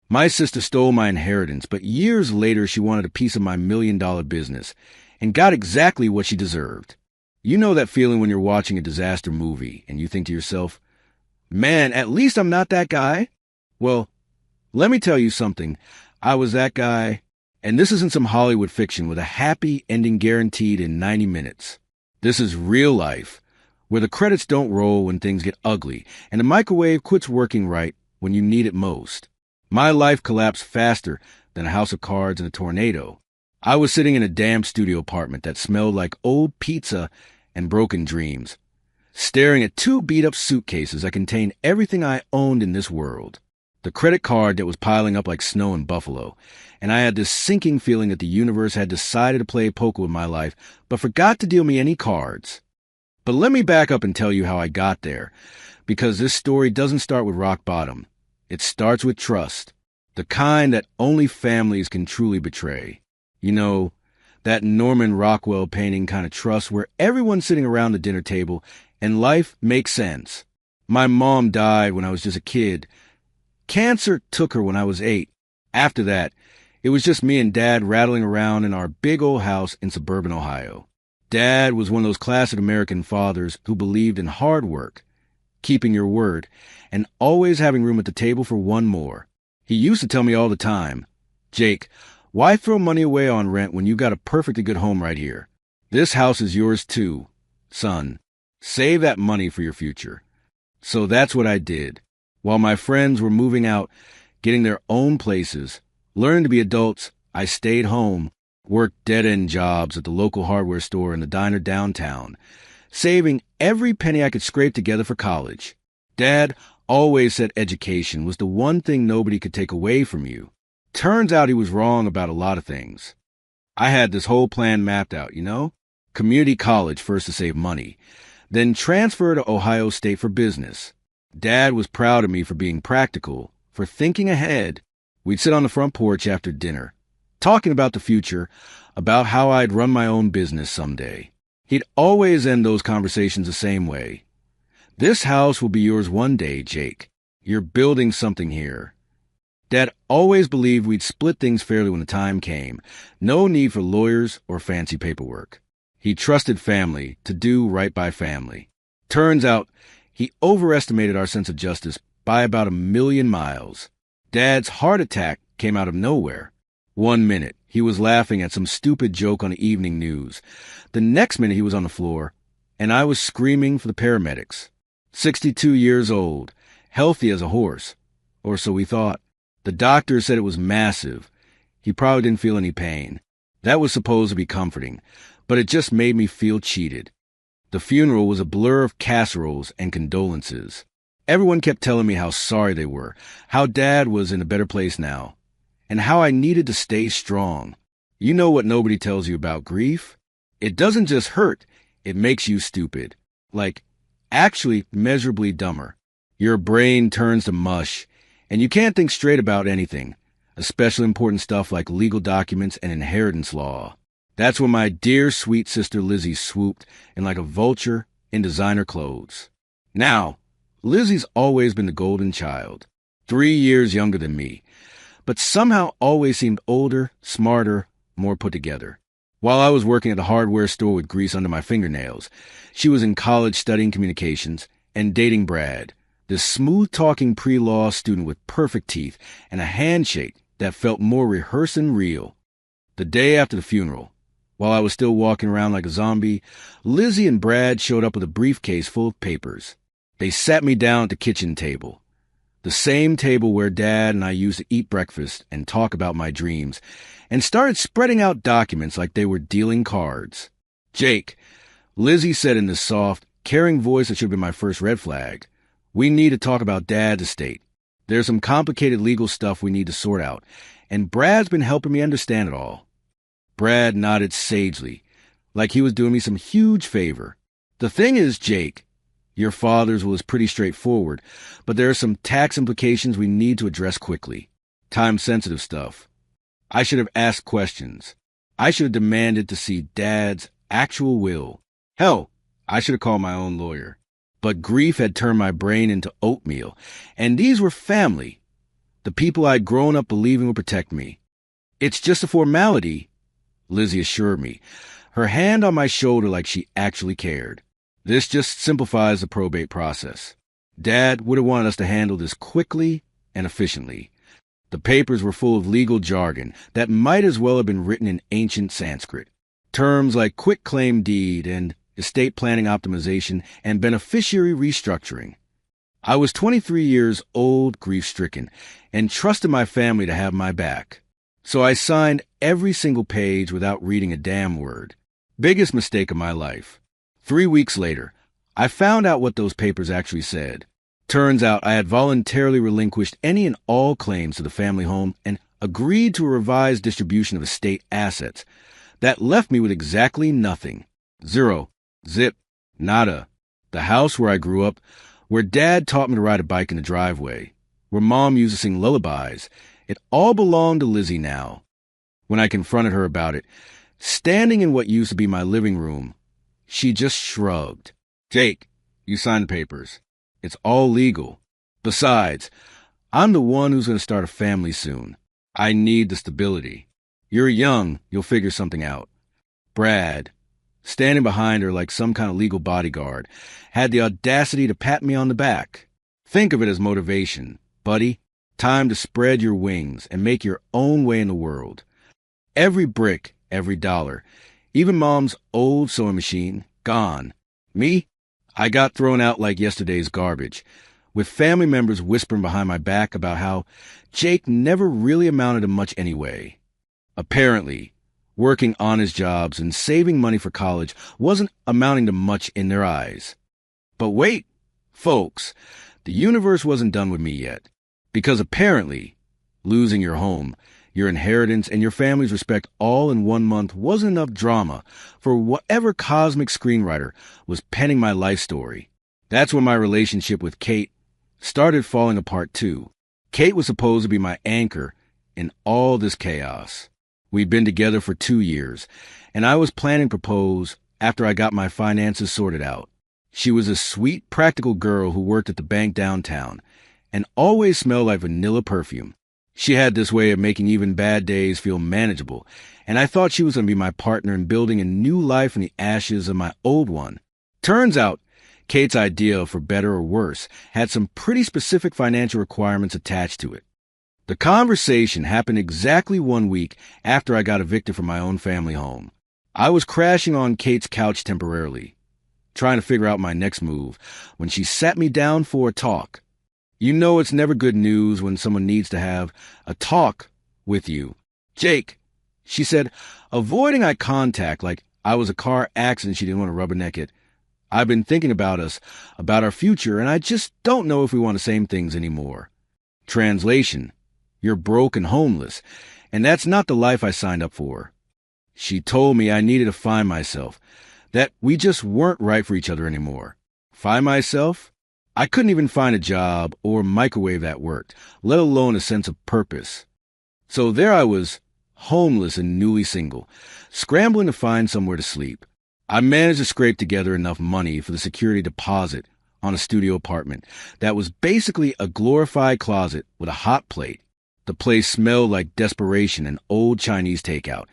My sister stole my inheritance, but years later she wanted a piece of my $1 million business and got exactly what she deserved. You know that feeling when you're watching a disaster movie and you think to yourself, man, at least I'm not that guy? Well, let me tell you something. I was that guy, and this isn't some Hollywood fiction with a happy ending guaranteed in 90 minutes. This is real life, where the credits don't roll when things get ugly, and the microwave quits working right when you need it most. My life collapsed faster than a house of cards in a tornado. I was sitting in a damp studio apartment that smelled like old pizza and broken dreams, staring at 2 beat-up suitcases that contained everything I owned in this world. The credit card that was piling up like snow in Buffalo, and I had this sinking feeling that the universe had decided to play poker with my life, but forgot to deal me any cards. But let me back up and tell you how I got there, because this story doesn't start with rock bottom. It starts with trust, the kind that only families can truly betray. You know, that Norman Rockwell painting kind of trust where everyone's sitting around the dinner table and life makes sense. My mom died when I was just a kid. Cancer took her when I was 8. After that, it was just me and Dad rattling around in our big old house in suburban Ohio. Dad was one of those classic American fathers who believed in hard work, keeping your word, and always having room at the table for one more. He used to tell me all the time, Jake, why throw money away on rent when you got a perfectly good home right here? This house is yours too, son. Save that money for your future. So that's what I did. While my friends were moving out, getting their own places, learning to be adults, I stayed home, worked dead-end jobs at the local hardware store and the diner downtown, saving every penny I could scrape together for college. Dad always said education was the one thing nobody could take away from you. Turns out he was wrong about a lot of things. I had this whole plan mapped out, you know? Community college first to save money, then transfer to Ohio State for business. Dad was proud of me for being practical, for thinking ahead. We'd sit on the front porch after dinner, talking about the future, about how I'd run my own business someday. He'd always end those conversations the same way. This house will be yours one day, Jake. You're building something here. Dad always believed we'd split things fairly when the time came. No need for lawyers or fancy paperwork. He trusted family to do right by family. Turns out, he overestimated our sense of justice by about 1,000,000 miles. Dad's heart attack came out of nowhere. One minute, he was laughing at some stupid joke on the evening news. The next minute, he was on the floor, and I was screaming for the paramedics. 62 years old, healthy as a horse, or so we thought. The doctor said it was massive. He probably didn't feel any pain. That was supposed to be comforting, but it just made me feel cheated. The funeral was a blur of casseroles and condolences. Everyone kept telling me how sorry they were, how Dad was in a better place now, and how I needed to stay strong. You know what nobody tells you about grief? It doesn't just hurt, it makes you stupid. Like, actually measurably dumber. Your brain turns to mush, and you can't think straight about anything, especially important stuff like legal documents and inheritance law. That's when my dear sweet sister Lizzie swooped in like a vulture in designer clothes. Now, Lizzie's always been the golden child, 3 years younger than me, but somehow always seemed older, smarter, more put together. While I was working at the hardware store with grease under my fingernails, she was in college studying communications and dating Brad, this smooth-talking pre-law student with perfect teeth and a handshake that felt more rehearsed than real. The day after the funeral, while I was still walking around like a zombie, Lizzie and Brad showed up with a briefcase full of papers. They sat me down at the kitchen table, the same table where Dad and I used to eat breakfast and talk about my dreams, and started spreading out documents like they were dealing cards. Jake, Lizzie said in this soft, caring voice that should have been my first red flag, we need to talk about Dad's estate. There's some complicated legal stuff we need to sort out, and Brad's been helping me understand it all. Brad nodded sagely, like he was doing me some huge favor. The thing is, Jake, your father's was pretty straightforward, but there are some tax implications we need to address quickly. Time-sensitive stuff. I should have asked questions. I should have demanded to see Dad's actual will. Hell, I should have called my own lawyer. But grief had turned my brain into oatmeal, and these were family. the people I'd grown up believing would protect me. "It's just a formality," Lizzie assured me, her hand on my shoulder like she actually cared. "This just simplifies the probate process. Dad would have wanted us to handle this quickly and efficiently." The papers were full of legal jargon that might as well have been written in ancient Sanskrit. Terms like quitclaim deed and estate planning optimization and beneficiary restructuring. I was 23 years old, grief-stricken, and trusted my family to have my back. So I signed every single page without reading a damn word. Biggest mistake of my life. 3 weeks later, I found out what those papers actually said. Turns out I had voluntarily relinquished any and all claims to the family home and agreed to a revised distribution of estate assets. That left me with exactly nothing. Zero. Zip. Nada. The house where I grew up, where Dad taught me to ride a bike in the driveway, where Mom used to sing lullabies, it all belonged to Lizzie now. When I confronted her about it, standing in what used to be my living room, she just shrugged. "Jake, you signed the papers. It's all legal. Besides, I'm the one who's going to start a family soon. I need the stability. You're young, you'll figure something out." Brad, standing behind her like some kind of legal bodyguard, had the audacity to pat me on the back. "Think of it as motivation, buddy. Time to spread your wings and make your own way in the world. Every brick, every dollar, even Mom's old sewing machine, gone. Me? I got thrown out like yesterday's garbage, with family members whispering behind my back about how Jake never really amounted to much anyway. Apparently, working honest jobs and saving money for college wasn't amounting to much in their eyes. But wait, folks, the universe wasn't done with me yet. Because apparently, losing your home, your inheritance, and your family's respect all in 1 month wasn't enough drama for whatever cosmic screenwriter was penning my life story. That's when my relationship with Kate started falling apart too. Kate was supposed to be my anchor in all this chaos. We'd been together for 2 years, and I was planning to propose after I got my finances sorted out. She was a sweet, practical girl who worked at the bank downtown and always smelled like vanilla perfume. She had this way of making even bad days feel manageable, and I thought she was going to be my partner in building a new life in the ashes of my old one. Turns out, Kate's idea, for better or worse, had some pretty specific financial requirements attached to it. The conversation happened exactly 1 week after I got evicted from my own family home. I was crashing on Kate's couch temporarily, trying to figure out my next move, when she sat me down for a talk. You know it's never good news when someone needs to have a talk with you. "Jake," she said, avoiding eye contact like I was a car accident she didn't want to rubberneck it. "I've been thinking about us, about our future, and I just don't know if we want the same things anymore." Translation: you're broke and homeless, and that's not the life I signed up for. She told me I needed to find myself, that we just weren't right for each other anymore. Find myself? I couldn't even find a job or microwave that worked, let alone a sense of purpose. So there I was, homeless and newly single, scrambling to find somewhere to sleep. I managed to scrape together enough money for the security deposit on a studio apartment that was basically a glorified closet with a hot plate. The place smelled like desperation and old Chinese takeout,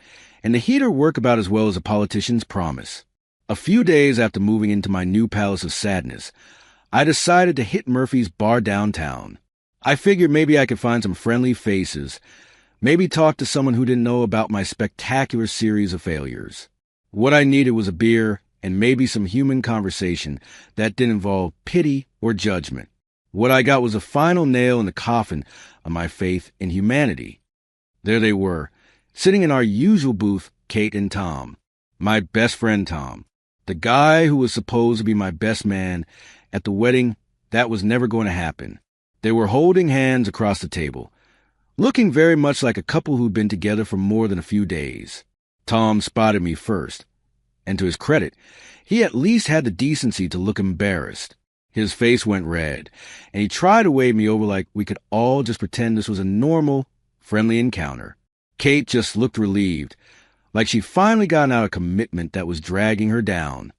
and the heater worked about as well as a politician's promise. A few days after moving into my new palace of sadness, I decided to hit Murphy's bar downtown. I figured maybe I could find some friendly faces, maybe talk to someone who didn't know about my spectacular series of failures. What I needed was a beer and maybe some human conversation that didn't involve pity or judgment. What I got was a final nail in the coffin of my faith in humanity. There they were, sitting in our usual booth, Kate and Tom. My best friend Tom, the guy who was supposed to be my best man at the wedding that was never going to happen. They were holding hands across the table, looking very much like a couple who'd been together for more than a few days. Tom spotted me first, and to his credit, he at least had the decency to look embarrassed. His face went red, and he tried to wave me over like we could all just pretend this was a normal, friendly encounter. Kate just looked relieved, like she'd finally gotten out a commitment that was dragging her down.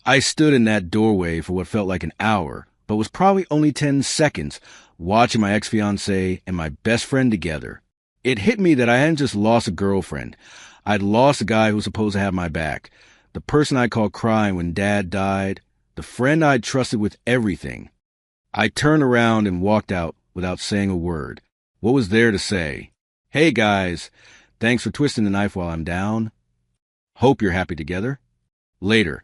I stood in that doorway for what felt like an hour but was probably only 10 seconds watching my ex-fiancée and my best friend together. It hit me that I hadn't just lost a girlfriend. I'd lost a guy who was supposed to have my back, the person I called crying when Dad died, the friend I'd trusted with everything. I turned around and walked out without saying a word. What was there to say? Hey guys, thanks for twisting the knife while I'm down. Hope you're happy together. Later,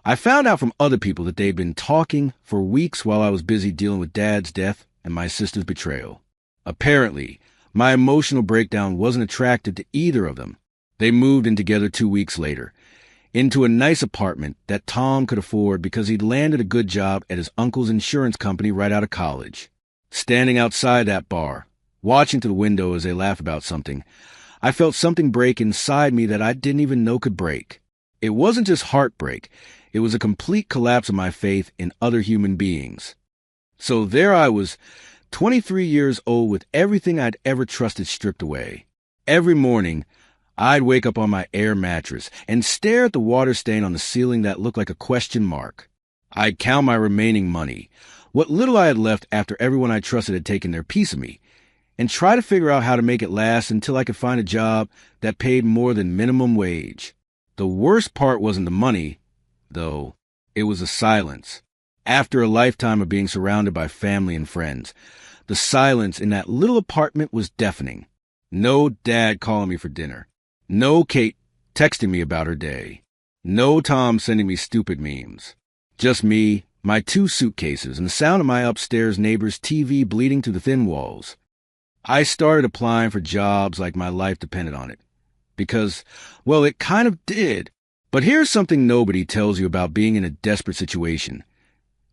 I found out from other people that they'd been talking for weeks while I was busy dealing with Dad's death and my sister's betrayal. Apparently, my emotional breakdown wasn't attractive to either of them. They moved in together 2 weeks later, into a nice apartment that Tom could afford because he'd landed a good job at his uncle's insurance company right out of college. Standing outside that bar, watching to the window as they laughed about something, I felt something break inside me that I didn't even know could break. It wasn't just heartbreak. It was a complete collapse of my faith in other human beings. So there I was, 23 years old with everything I'd ever trusted stripped away. Every morning, I'd wake up on my air mattress and stare at the water stain on the ceiling that looked like a question mark. I'd count my remaining money, what little I had left after everyone I trusted had taken their piece of me, and try to figure out how to make it last until I could find a job that paid more than minimum wage. The worst part wasn't the money, though. It was the silence. After a lifetime of being surrounded by family and friends, the silence in that little apartment was deafening. No Dad calling me for dinner. No Kate texting me about her day. No Tom sending me stupid memes. Just me, my 2 suitcases, and the sound of my upstairs neighbor's TV bleeding through the thin walls. I started applying for jobs like my life depended on it. Because, well, it kind of did. But here's something nobody tells you about being in a desperate situation.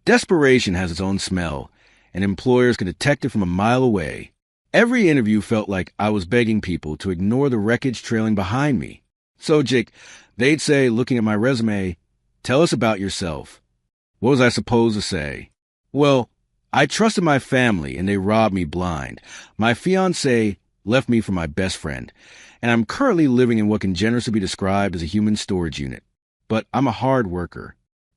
Desperation has its own smell, and employers can detect it from a mile away. Every interview felt like I was begging people to ignore the wreckage trailing behind me. So, Jake, they'd say, looking at my resume, "Tell us about yourself." What was I supposed to say? Well, I trusted my family, and they robbed me blind. My fiancée left me for my best friend, and I'm currently living in what can generously be described as a human storage unit. But I'm a hard worker.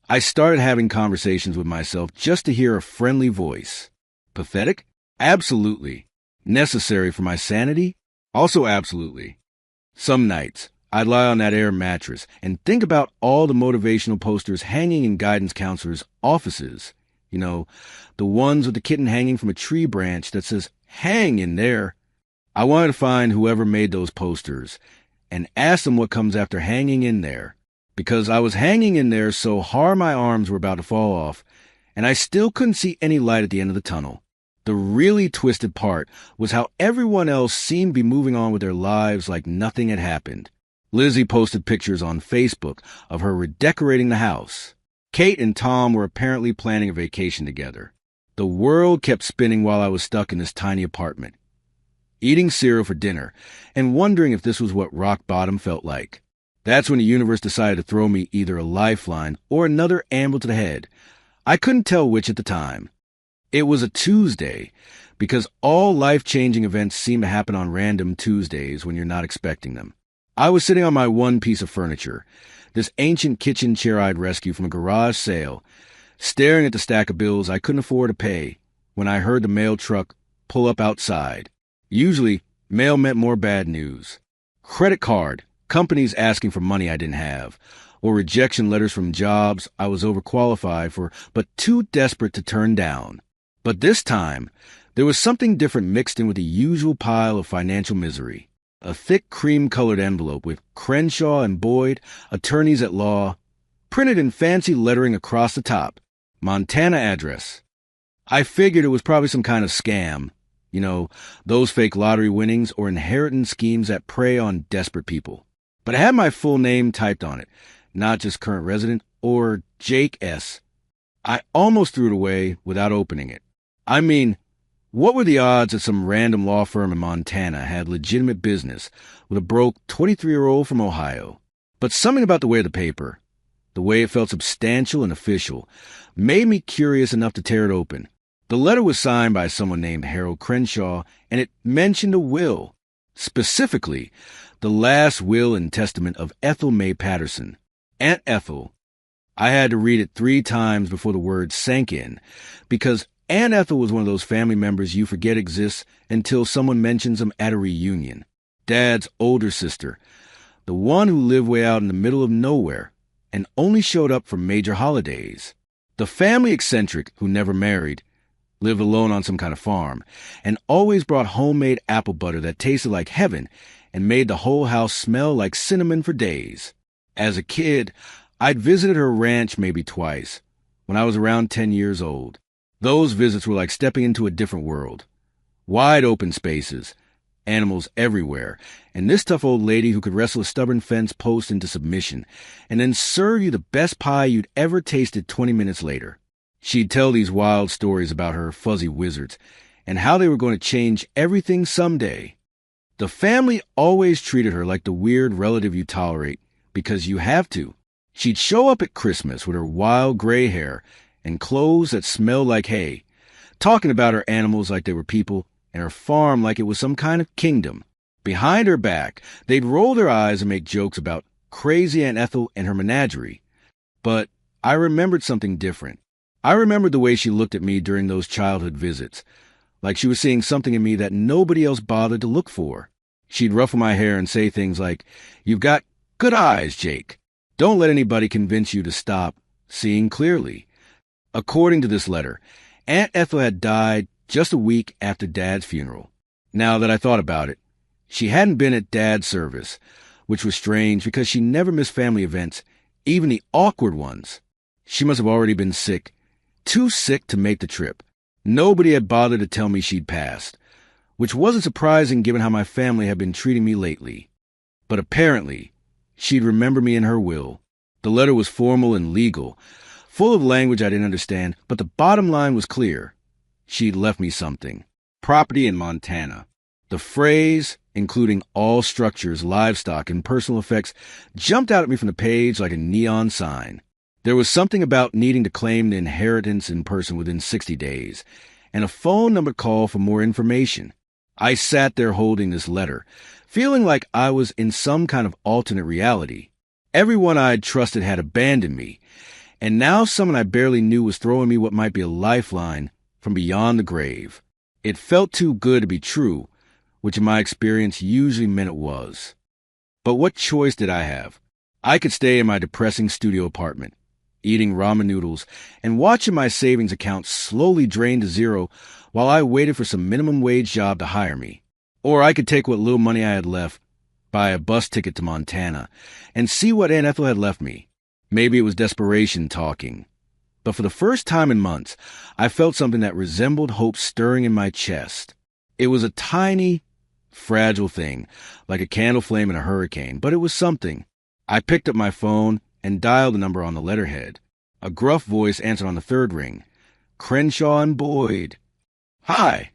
I started having conversations with myself just to hear a friendly voice. Pathetic? Absolutely. Necessary for my sanity? Also absolutely. Some nights, I'd lie on that air mattress and think about all the motivational posters hanging in guidance counselors' offices. You know, the ones with the kitten hanging from a tree branch that says, "Hang in there." I wanted to find whoever made those posters and ask them what comes after hanging in there. Because I was hanging in there so hard my arms were about to fall off, and I still couldn't see any light at the end of the tunnel. The really twisted part was how everyone else seemed to be moving on with their lives like nothing had happened. Lizzie posted pictures on Facebook of her redecorating the house. Kate and Tom were apparently planning a vacation together. The world kept spinning while I was stuck in this tiny apartment, eating cereal for dinner and wondering if this was what rock bottom felt like. That's when the universe decided to throw me either a lifeline or another anvil to the head. I couldn't tell which at the time. It was a Tuesday, because all life-changing events seem to happen on random Tuesdays when you're not expecting them. I was sitting on my one piece of furniture, this ancient kitchen chair I'd rescued from a garage sale, staring at the stack of bills I couldn't afford to pay, when I heard the mail truck pull up outside. Usually, mail meant more bad news. Credit card, companies asking for money I didn't have, or rejection letters from jobs I was overqualified for but too desperate to turn down. But this time, there was something different mixed in with the usual pile of financial misery. A thick cream-colored envelope with Crenshaw and Boyd, attorneys at law, printed in fancy lettering across the top. Montana address. I figured it was probably some kind of scam. You know, those fake lottery winnings or inheritance schemes that prey on desperate people. But it had my full name typed on it, not just current resident or Jake S. I almost threw it away without opening it. I mean, what were the odds that some random law firm in Montana had legitimate business with a broke 23-year-old from Ohio? But something about the way of the paper, the way it felt substantial and official, made me curious enough to tear it open. The letter was signed by someone named Harold Crenshaw, and it mentioned a will. Specifically, the last will and testament of Ethel Mae Patterson, Aunt Ethel. I had to read it 3 times before the words sank in, because Aunt Ethel was one of those family members you forget exists until someone mentions them at a reunion. Dad's older sister, the one who lived way out in the middle of nowhere and only showed up for major holidays. The family eccentric who never married, lived alone on some kind of farm, and always brought homemade apple butter that tasted like heaven and made the whole house smell like cinnamon for days. As a kid, I'd visited her ranch maybe twice, when I was around 10 years old. Those visits were like stepping into a different world. Wide open spaces, animals everywhere, and this tough old lady who could wrestle a stubborn fence post into submission, and then serve you the best pie you'd ever tasted 20 minutes later. She'd tell these wild stories about her fuzzy wizards, and how they were going to change everything someday. The family always treated her like the weird relative you tolerate, because you have to. She'd show up at Christmas with her wild gray hair and clothes that smelled like hay, talking about her animals like they were people, and her farm like it was some kind of kingdom. Behind her back, they'd roll their eyes and make jokes about crazy Aunt Ethel and her menagerie. But I remembered something different. I remembered the way she looked at me during those childhood visits, like she was seeing something in me that nobody else bothered to look for. She'd ruffle my hair and say things like, "You've got good eyes, Jake. Don't let anybody convince you to stop seeing clearly." According to this letter, Aunt Ethel had died just a week after Dad's funeral. Now that I thought about it, she hadn't been at Dad's service, which was strange because she never missed family events, even the awkward ones. She must have already been sick, too sick to make the trip. Nobody had bothered to tell me she'd passed, which wasn't surprising given how my family had been treating me lately. But apparently, she'd remember me in her will. The letter was formal and legal, full of language I didn't understand, but the bottom line was clear. She'd left me something. Property in Montana. The phrase, including all structures, livestock, and personal effects, jumped out at me from the page like a neon sign. There was something about needing to claim the inheritance in person within 60 days, and a phone number call for more information. I sat there holding this letter, feeling like I was in some kind of alternate reality. Everyone I'd trusted had abandoned me, and now someone I barely knew was throwing me what might be a lifeline from beyond the grave. It felt too good to be true, which in my experience usually meant it was. But what choice did I have? I could stay in my depressing studio apartment, eating ramen noodles, and watching my savings account slowly drain to zero while I waited for some minimum wage job to hire me. Or I could take what little money I had left, buy a bus ticket to Montana, and see what Aunt Ethel had left me. Maybe it was desperation talking. But for the first time in months, I felt something that resembled hope stirring in my chest. It was a tiny, fragile thing, like a candle flame in a hurricane, but it was something. I picked up my phone and dialed the number on the letterhead. A gruff voice answered on the third ring. "Crenshaw and Boyd." "Hi,"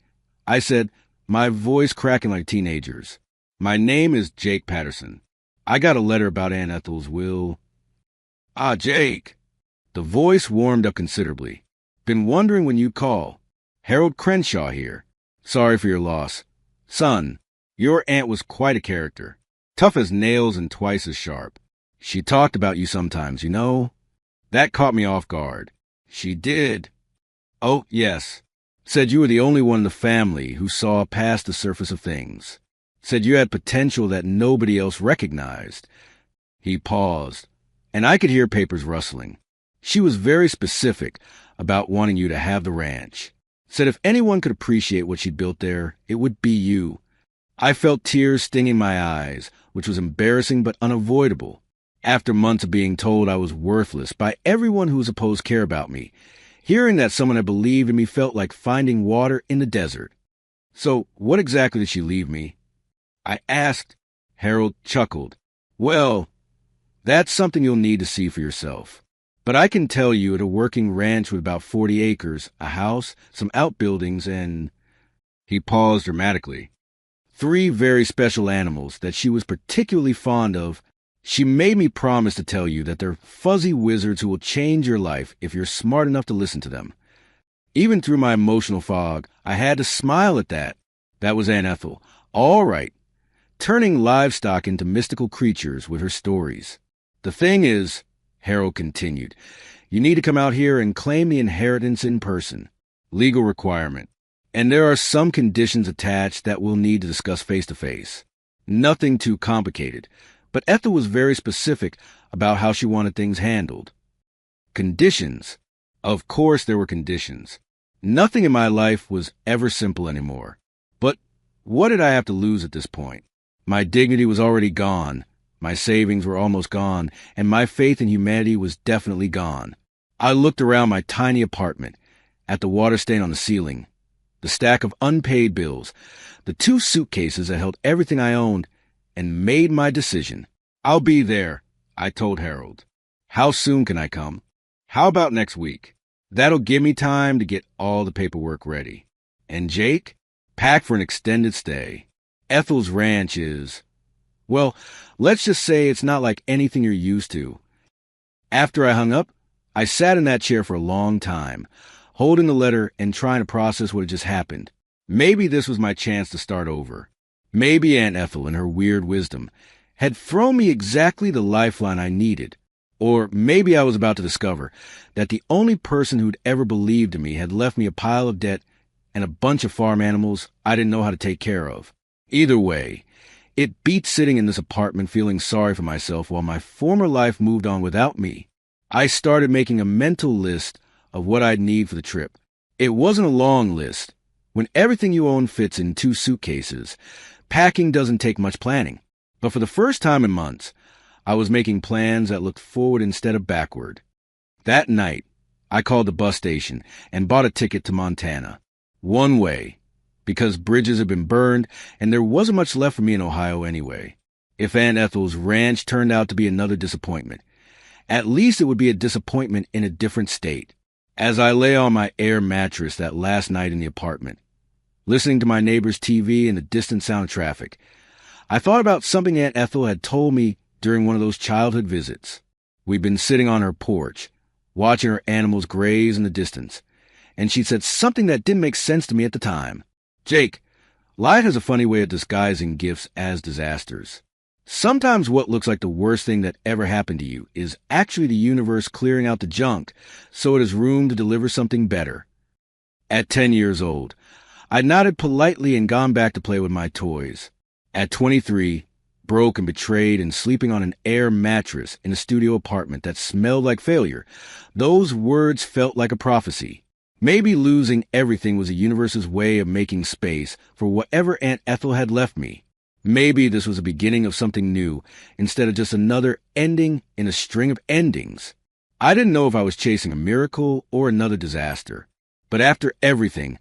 I said, my voice cracking like a teenager's. "My name is Jake Patterson. I got a letter about Aunt Ethel's will." "Ah, Jake." The voice warmed up considerably. "Been wondering when you'd call. Harold Crenshaw here. Sorry for your loss. Son, your aunt was quite a character. Tough as nails and twice as sharp. She talked about you sometimes, you know. That caught me off guard." "She did." "Oh, yes. Said you were the only one in the family who saw past the surface of things. Said you had potential that nobody else recognized." He paused, and I could hear papers rustling. "She was very specific about wanting you to have the ranch. Said if anyone could appreciate what she'd built there, it would be you." I felt tears stinging my eyes, which was embarrassing but unavoidable. After months of being told I was worthless by everyone who was supposed to care about me, hearing that someone had believed in me felt like finding water in the desert. "So what exactly did she leave me?" I asked. Harold chuckled. "Well, that's something you'll need to see for yourself. But I can tell you at a working ranch with about 40 acres, a house, some outbuildings, and—" He paused dramatically. "3 very special animals that she was particularly fond of. She made me promise to tell you that they're fuzzy wizards who will change your life if you're smart enough to listen to them." Even through my emotional fog, I had to smile at that. That was Aunt Ethel. All right. Turning livestock into mystical creatures with her stories. The thing is, Harold continued. You need to come out here and claim the inheritance in person. Legal requirement. And there are some conditions attached that we'll need to discuss face to face. Nothing too complicated, but Ethel was very specific about how she wanted things handled. Conditions. Of course there were conditions. Nothing in my life was ever simple anymore. But what did I have to lose at this point? My dignity was already gone, my savings were almost gone, and my faith in humanity was definitely gone. I looked around my tiny apartment, at the water stain on the ceiling, the stack of unpaid bills, the 2 suitcases that held everything I owned, and made my decision. I'll be there, I told Harold. How soon can I come? How about next week? That'll give me time to get all the paperwork ready. And Jake? Pack for an extended stay. Ethel's ranch is, well, let's just say it's not like anything you're used to. After I hung up, I sat in that chair for a long time, holding the letter and trying to process what had just happened. Maybe this was my chance to start over. Maybe Aunt Ethel, in her weird wisdom, had thrown me exactly the lifeline I needed. Or maybe I was about to discover that the only person who'd ever believed in me had left me a pile of debt and a bunch of farm animals I didn't know how to take care of. Either way, it beat sitting in this apartment feeling sorry for myself while my former life moved on without me. I started making a mental list of what I'd need for the trip. It wasn't a long list. When everything you own fits in 2 suitcases, packing doesn't take much planning. But for the first time in months, I was making plans that looked forward instead of backward. That night, I called the bus station and bought a ticket to Montana. One way, because bridges had been burned and there wasn't much left for me in Ohio anyway. If Aunt Ethel's ranch turned out to be another disappointment, at least it would be a disappointment in a different state. As I lay on my air mattress that last night in the apartment, listening to my neighbor's TV and the distant sound of traffic, I thought about something Aunt Ethel had told me during one of those childhood visits. We'd been sitting on her porch, watching her animals graze in the distance, and she said something that didn't make sense to me at the time. Jake, life has a funny way of disguising gifts as disasters. Sometimes what looks like the worst thing that ever happened to you is actually the universe clearing out the junk so it has room to deliver something better. At 10 years old, I nodded politely and gone back to play with my toys. At 23, broke and betrayed and sleeping on an air mattress in a studio apartment that smelled like failure, those words felt like a prophecy. Maybe losing everything was the universe's way of making space for whatever Aunt Ethel had left me. Maybe this was the beginning of something new, instead of just another ending in a string of endings. I didn't know if I was chasing a miracle or another disaster. But after everything,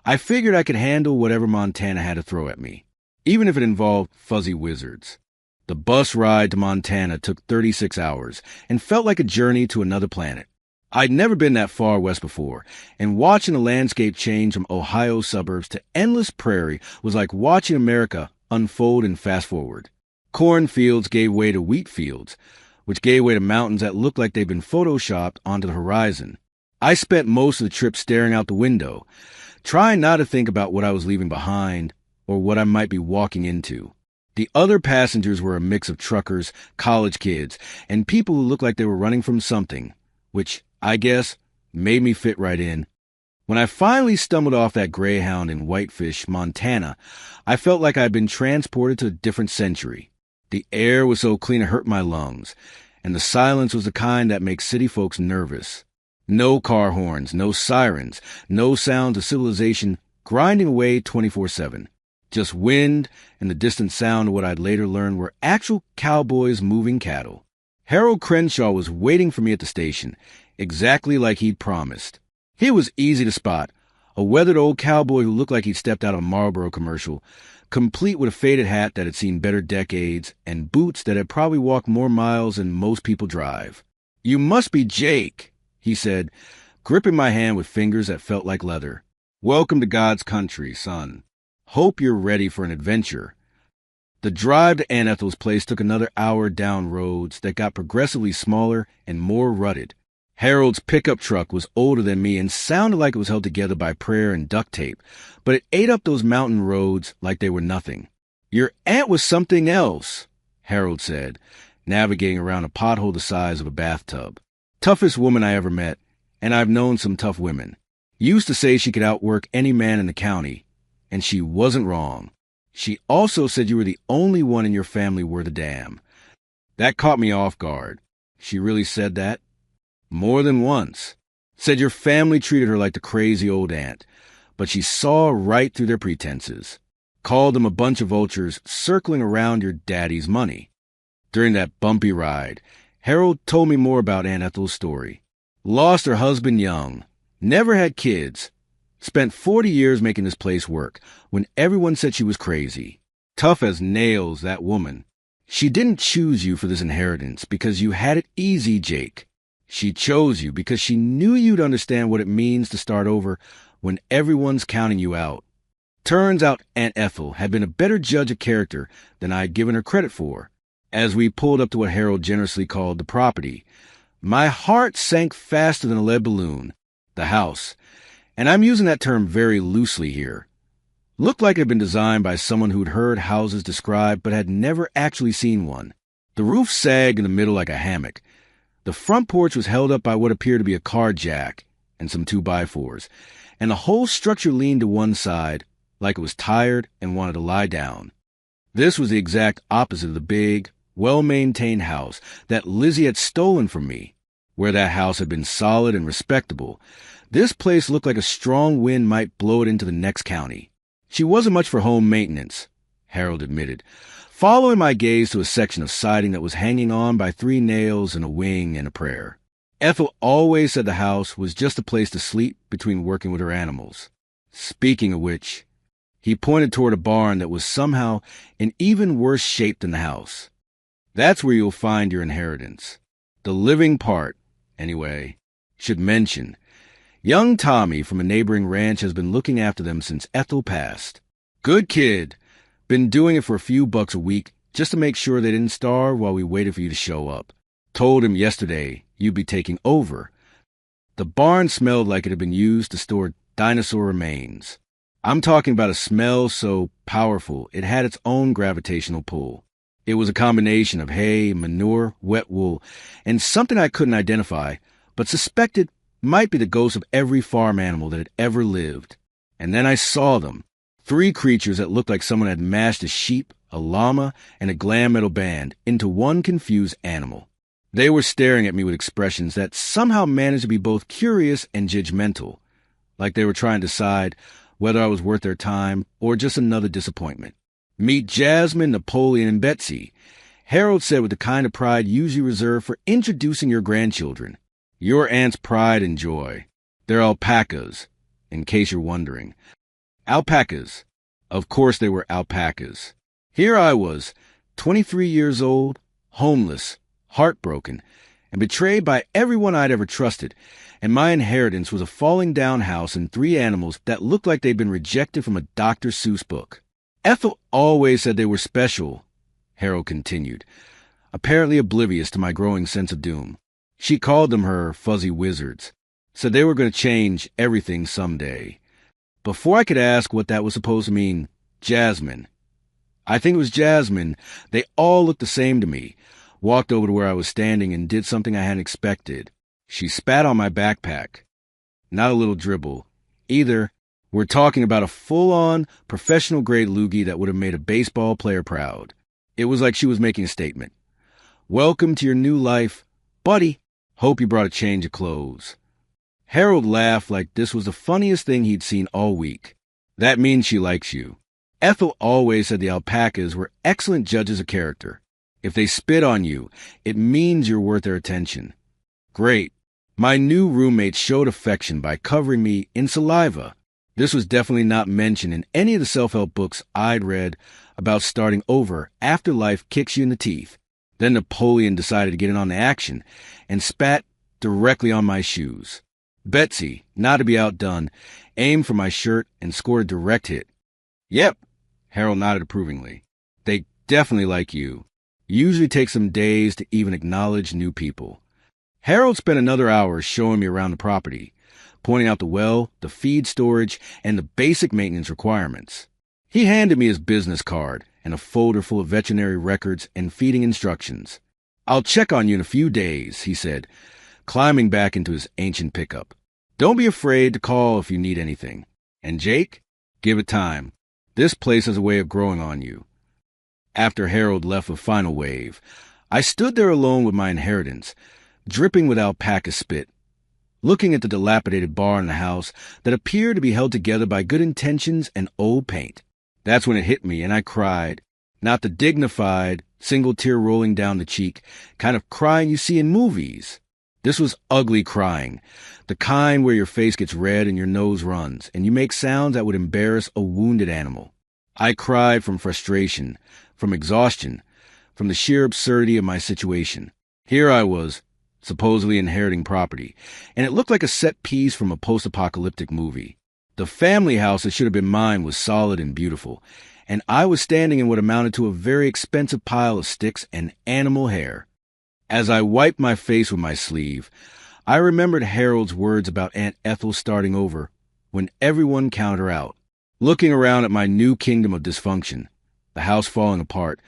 I figured I could handle whatever Montana had to throw at me, even if it involved fuzzy wizards. The bus ride to Montana took 36 hours and felt like a journey to another planet. I'd never been that far west before, and watching the landscape change from Ohio suburbs to endless prairie was like watching America unfold and fast forward. Cornfields gave way to wheat fields, which gave way to mountains that looked like they'd been photoshopped onto the horizon. I spent most of the trip staring out the window, trying not to think about what I was leaving behind or what I might be walking into. The other passengers were a mix of truckers, college kids, and people who looked like they were running from something, which, I guess, made me fit right in. When I finally stumbled off that Greyhound in Whitefish, Montana, I felt like I had been transported to a different century. The air was so clean it hurt my lungs, and the silence was the kind that makes city folks nervous. No car horns, no sirens, no sounds of civilization grinding away 24/7. Just wind and the distant sound of what I'd later learn were actual cowboys moving cattle. Harold Crenshaw was waiting for me at the station, exactly like he'd promised. He was easy to spot, a weathered old cowboy who looked like he'd stepped out of a Marlboro commercial, complete with a faded hat that had seen better decades and boots that had probably walked more miles than most people drive. "You must be Jake," he said, gripping my hand with fingers that felt like leather. "Welcome to God's country, son. Hope you're ready for an adventure." The drive to Aunt Ethel's place took another hour down roads that got progressively smaller and more rutted. Harold's pickup truck was older than me and sounded like it was held together by prayer and duct tape, but it ate up those mountain roads like they were nothing. "Your aunt was something else," Harold said, navigating around a pothole the size of a bathtub. Toughest woman I ever met, and I've known some tough women. Used to say she could outwork any man in the county, and she wasn't wrong. She also said you were the only one in your family worth a damn. That caught me off guard. She really said that? More than once. Said your family treated her like the crazy old aunt, but she saw right through their pretenses. Called them a bunch of vultures circling around your daddy's money. During that bumpy ride, Harold told me more about Aunt Ethel's story. Lost her husband young, never had kids, spent 40 years making this place work when everyone said she was crazy. Tough as nails, that woman. She didn't choose you for this inheritance because you had it easy, Jake. She chose you because she knew you'd understand what it means to start over when everyone's counting you out. Turns out Aunt Ethel had been a better judge of character than I had given her credit for. As we pulled up to what Harold generously called the property, my heart sank faster than a lead balloon. The house. And I'm using that term very loosely here. Looked like it had been designed by someone who'd heard houses described but had never actually seen one. The roof sagged in the middle like a hammock. The front porch was held up by what appeared to be a car jack and some 2x4s, and the whole structure leaned to one side like it was tired and wanted to lie down. This was the exact opposite of the big, well-maintained house that Lizzie had stolen from me. Where that house had been solid and respectable, this place looked like a strong wind might blow it into the next county. She wasn't much for home maintenance, Harold admitted, following my gaze to a section of siding that was hanging on by 3 nails and a wing and a prayer. Ethel always said the house was just a place to sleep between working with her animals. Speaking of which, he pointed toward a barn that was somehow in even worse shape than the house. That's where you'll find your inheritance. The living part, anyway. Should mention, young Tommy from a neighboring ranch has been looking after them since Ethel passed. Good kid. Been doing it for a few bucks a week just to make sure they didn't starve while we waited for you to show up. Told him yesterday you'd be taking over. The barn smelled like it had been used to store dinosaur remains. I'm talking about a smell so powerful it had its own gravitational pull. It was a combination of hay, manure, wet wool, and something I couldn't identify, but suspected might be the ghost of every farm animal that had ever lived. And then I saw them. 3 creatures that looked like someone had mashed a sheep, a llama, and a glam metal band into one confused animal. They were staring at me with expressions that somehow managed to be both curious and judgmental, like they were trying to decide whether I was worth their time or just another disappointment. Meet Jasmine, Napoleon, and Betsy, Harold said with the kind of pride usually reserved for introducing your grandchildren. Your aunt's pride and joy. They're alpacas, in case you're wondering. Alpacas. Of course they were alpacas. Here I was, 23 years old, homeless, heartbroken, and betrayed by everyone I'd ever trusted, and my inheritance was a falling down house and 3 animals that looked like they'd been rejected from a Dr. Seuss book. Ethel always said they were special, Harold continued, apparently oblivious to my growing sense of doom. She called them her fuzzy wizards, said they were going to change everything someday. Before I could ask what that was supposed to mean, Jasmine. I think it was Jasmine. They all looked the same to me. Walked over to where I was standing and did something I hadn't expected. She spat on my backpack. Not a little dribble. Either we're talking about a full-on, professional-grade loogie that would have made a baseball player proud. It was like she was making a statement. Welcome to your new life, buddy. Hope you brought a change of clothes. Harold laughed like this was the funniest thing he'd seen all week. That means she likes you. Ethel always said the alpacas were excellent judges of character. If they spit on you, it means you're worth their attention. Great. My new roommate showed affection by covering me in saliva. This was definitely not mentioned in any of the self-help books I'd read about starting over after life kicks you in the teeth. Then Napoleon decided to get in on the action and spat directly on my shoes. Betsy, not to be outdone, aimed for my shirt and scored a direct hit. Yep, Harold nodded approvingly. They definitely like you. Usually takes some days to even acknowledge new people. Harold spent another hour showing me around the property, pointing out the well, the feed storage, and the basic maintenance requirements. He handed me his business card and a folder full of veterinary records and feeding instructions. I'll check on you in a few days, he said, climbing back into his ancient pickup. Don't be afraid to call if you need anything. And Jake, give it time. This place has a way of growing on you. After Harold left with final wave, I stood there alone with my inheritance, dripping with alpaca spit, looking at the dilapidated bar in the house that appeared to be held together by good intentions and old paint. That's when it hit me, and I cried. Not the dignified, single tear rolling down the cheek kind of crying you see in movies. This was ugly crying, the kind where your face gets red and your nose runs, and you make sounds that would embarrass a wounded animal. I cried from frustration, from exhaustion, from the sheer absurdity of my situation. Here I was, supposedly inheriting property, and it looked like a set piece from a post-apocalyptic movie. The family house that should have been mine was solid and beautiful, and I was standing in what amounted to a very expensive pile of sticks and animal hair. As I wiped my face with my sleeve, I remembered Harold's words about Aunt Ethel starting over when everyone counted her out. Looking around at my new kingdom of dysfunction, the house falling apart,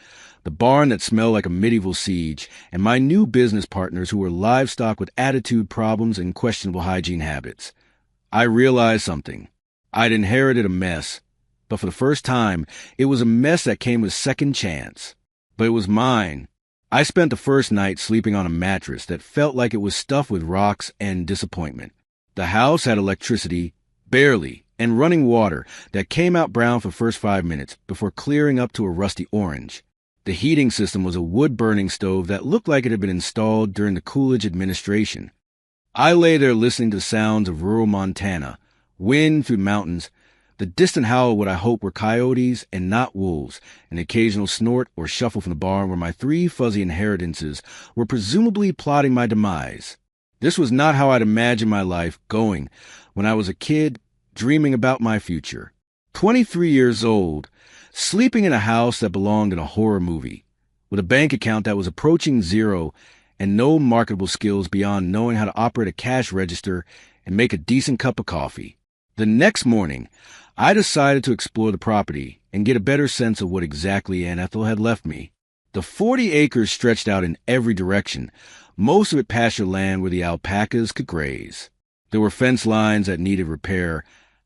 the barn that smelled like a medieval siege, and my new business partners who were livestock with attitude problems and questionable hygiene habits, I realized something. I'd inherited a mess, but for the first time, it was a mess that came with second chance. But it was mine. I spent the first night sleeping on a mattress that felt like it was stuffed with rocks and disappointment. The house had electricity, barely, and running water that came out brown for the first 5 minutes before clearing up to a rusty orange. The heating system was a wood-burning stove that looked like it had been installed during the Coolidge administration. I lay there listening to the sounds of rural Montana, wind through mountains, the distant howl of what I hoped were coyotes and not wolves, an occasional snort or shuffle from the barn where my 3 fuzzy inheritances were presumably plotting my demise. This was not how I'd imagined my life going when I was a kid dreaming about my future. 23 years old, sleeping in a house that belonged in a horror movie, with a bank account that was approaching zero and no marketable skills beyond knowing how to operate a cash register and make a decent cup of coffee. The next morning, I decided to explore the property and get a better sense of what exactly Aunt Ethel had left me. The 40 acres stretched out in every direction, most of it pasture land where the alpacas could graze. There were fence lines that needed repair,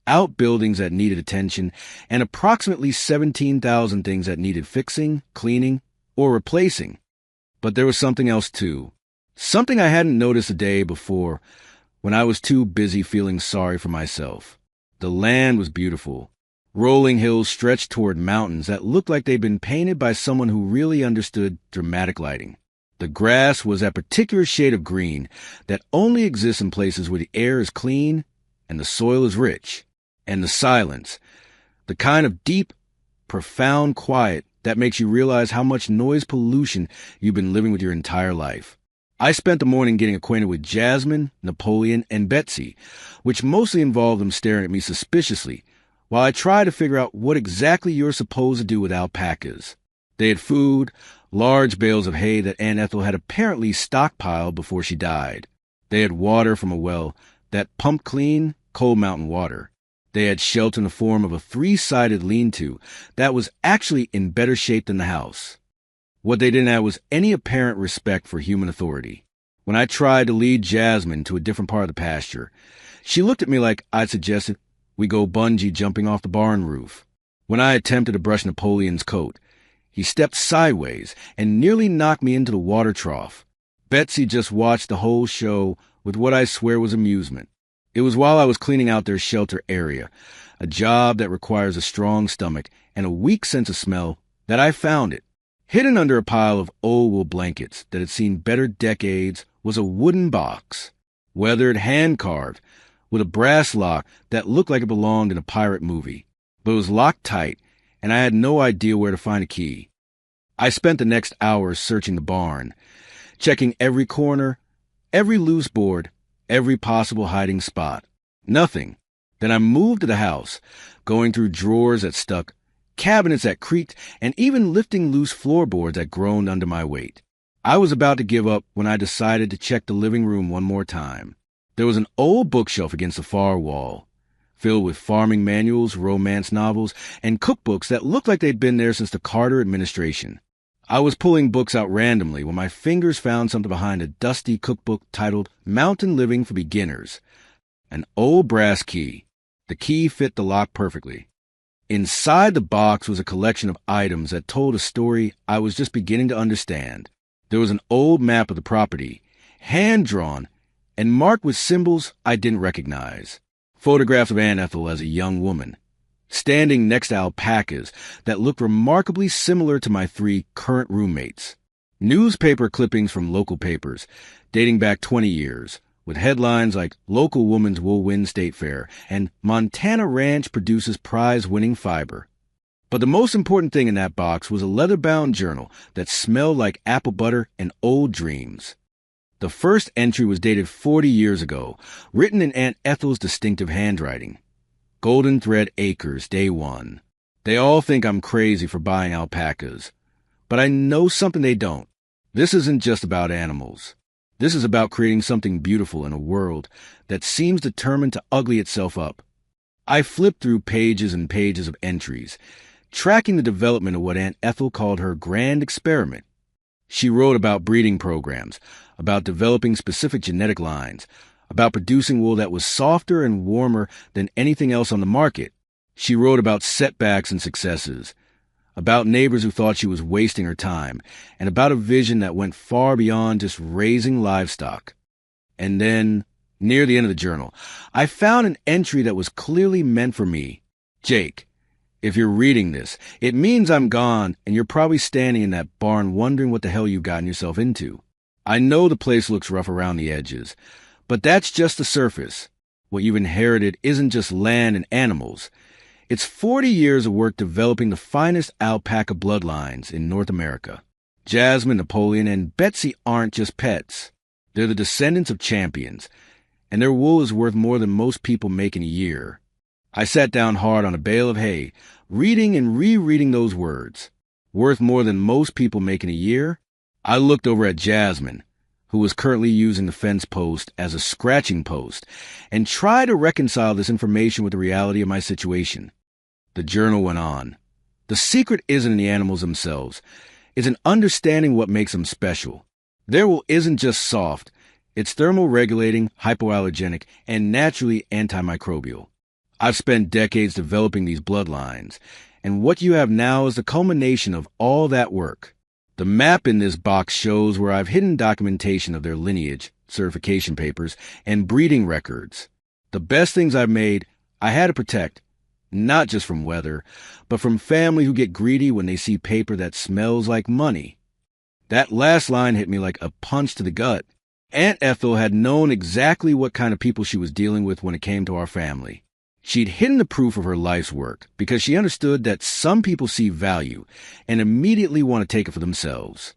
outbuildings that needed attention, and approximately 17,000 things that needed fixing, cleaning, or replacing. But there was something else too. Something I hadn't noticed the day before when I was too busy feeling sorry for myself. The land was beautiful. Rolling hills stretched toward mountains that looked like they'd been painted by someone who really understood dramatic lighting. The grass was that particular shade of green that only exists in places where the air is clean and the soil is rich. And the silence, the kind of deep, profound quiet that makes you realize how much noise pollution you've been living with your entire life. I spent the morning getting acquainted with Jasmine, Napoleon, and Betsy, which mostly involved them staring at me suspiciously, while I tried to figure out what exactly you're supposed to do with alpacas. They had food, large bales of hay that Aunt Ethel had apparently stockpiled before she died. They had water from a well that pumped clean, cold mountain water. They had shelter in the form of a 3-sided lean-to that was actually in better shape than the house. What they didn't have was any apparent respect for human authority. When I tried to lead Jasmine to a different part of the pasture, she looked at me like I'd suggested we go bungee jumping off the barn roof. When I attempted to brush Napoleon's coat, he stepped sideways and nearly knocked me into the water trough. Betsy just watched the whole show with what I swear was amusement. It was while I was cleaning out their shelter area, a job that requires a strong stomach and a weak sense of smell, that I found it. Hidden under a pile of old wool blankets that had seen better decades was a wooden box, weathered, hand-carved, with a brass lock that looked like it belonged in a pirate movie, but it was locked tight, and I had no idea where to find a key. I spent the next hours searching the barn, checking every corner, every loose board, every possible hiding spot. Nothing. Then I moved to the house, going through drawers that stuck, cabinets that creaked, and even lifting loose floorboards that groaned under my weight. I was about to give up when I decided to check the living room one more time. There was an old bookshelf against the far wall, filled with farming manuals, romance novels, and cookbooks that looked like they'd been there since the Carter administration. I was pulling books out randomly when my fingers found something behind a dusty cookbook titled Mountain Living for Beginners. An old brass key. The key fit the lock perfectly. Inside the box was a collection of items that told a story I was just beginning to understand. There was an old map of the property, hand-drawn, and marked with symbols I didn't recognize. Photographs of Aunt Ethel as a young woman, standing next to alpacas that looked remarkably similar to my 3 current roommates. Newspaper clippings from local papers, dating back 20 years, with headlines like Local Woman's Will Win State Fair and Montana Ranch Produces Prize-Winning Fiber. But the most important thing in that box was a leather-bound journal that smelled like apple butter and old dreams. The first entry was dated 40 years ago, written in Aunt Ethel's distinctive handwriting. Golden Thread Acres, Day 1. They all think I'm crazy for buying alpacas. But I know something they don't. This isn't just about animals. This is about creating something beautiful in a world that seems determined to ugly itself up. I flipped through pages and pages of entries, tracking the development of what Aunt Ethel called her grand experiment. She wrote about breeding programs, about developing specific genetic lines, about producing wool that was softer and warmer than anything else on the market. She wrote about setbacks and successes, about neighbors who thought she was wasting her time, and about a vision that went far beyond just raising livestock. And then, near the end of the journal, I found an entry that was clearly meant for me. Jake, if you're reading this, it means I'm gone, and you're probably standing in that barn wondering what the hell you've gotten yourself into. I know the place looks rough around the edges, but that's just the surface. What you've inherited isn't just land and animals. It's 40 years of work developing the finest alpaca bloodlines in North America. Jasmine, Napoleon, and Betsy aren't just pets. They're the descendants of champions, and their wool is worth more than most people make in a year. I sat down hard on a bale of hay, reading and rereading those words. Worth more than most people make in a year? I looked over at Jasmine, who was currently using the fence post as a scratching post, and tried to reconcile this information with the reality of my situation. The journal went on. The secret isn't in the animals themselves. It's in understanding what makes them special. Their wool isn't just soft. It's thermoregulating, hypoallergenic, and naturally antimicrobial. I've spent decades developing these bloodlines, and what you have now is the culmination of all that work. The map in this box shows where I've hidden documentation of their lineage, certification papers, and breeding records. The best things I've made, I had to protect. Not just from weather, but from family who get greedy when they see paper that smells like money. That last line hit me like a punch to the gut. Aunt Ethel had known exactly what kind of people she was dealing with when it came to our family. She'd hidden the proof of her life's work because she understood that some people see value and immediately want to take it for themselves.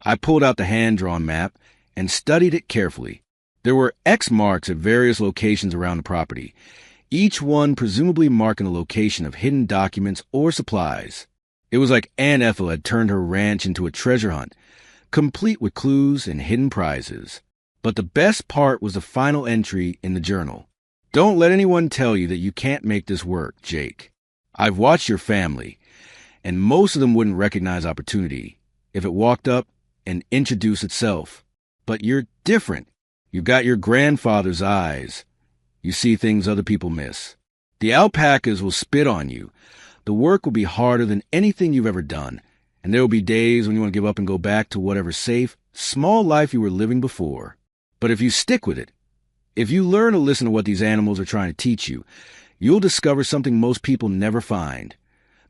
I pulled out the hand-drawn map and studied it carefully. There were X marks at various locations around the property, each one presumably marking a location of hidden documents or supplies. It was like Aunt Ethel had turned her ranch into a treasure hunt, complete with clues and hidden prizes. But the best part was the final entry in the journal. Don't let anyone tell you that you can't make this work, Jake. I've watched your family, and most of them wouldn't recognize opportunity if it walked up and introduced itself. But you're different. You've got your grandfather's eyes. You see things other people miss. The alpacas will spit on you. The work will be harder than anything you've ever done, and there will be days when you want to give up and go back to whatever safe, small life you were living before. But if you stick with it, if you learn to listen to what these animals are trying to teach you, you'll discover something most people never find: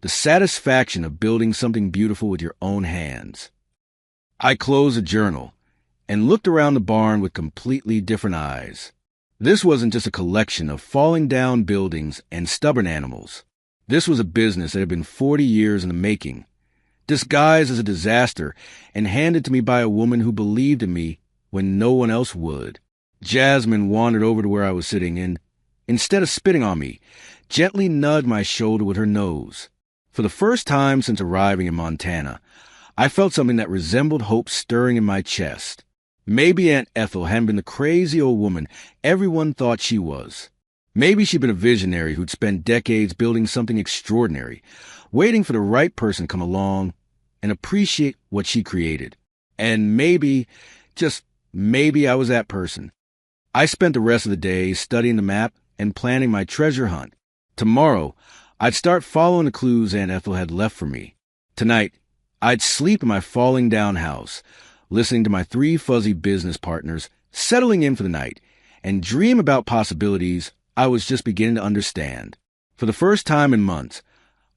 the satisfaction of building something beautiful with your own hands. I closed the journal and looked around the barn with completely different eyes. This wasn't just a collection of falling down buildings and stubborn animals. This was a business that had been 40 years in the making, disguised as a disaster and handed to me by a woman who believed in me when no one else would. Jasmine wandered over to where I was sitting and, instead of spitting on me, gently nudged my shoulder with her nose. For the first time since arriving in Montana, I felt something that resembled hope stirring in my chest. Maybe Aunt Ethel hadn't been the crazy old woman everyone thought she was. Maybe she'd been a visionary who'd spent decades building something extraordinary, waiting for the right person to come along and appreciate what she created. And maybe, just maybe, I was that person. I spent the rest of the day studying the map and planning my treasure hunt. Tomorrow, I'd start following the clues Aunt Ethel had left for me. Tonight, I'd sleep in my falling down house, listening to my 3 fuzzy business partners settling in for the night, and dream about possibilities I was just beginning to understand. For the first time in months,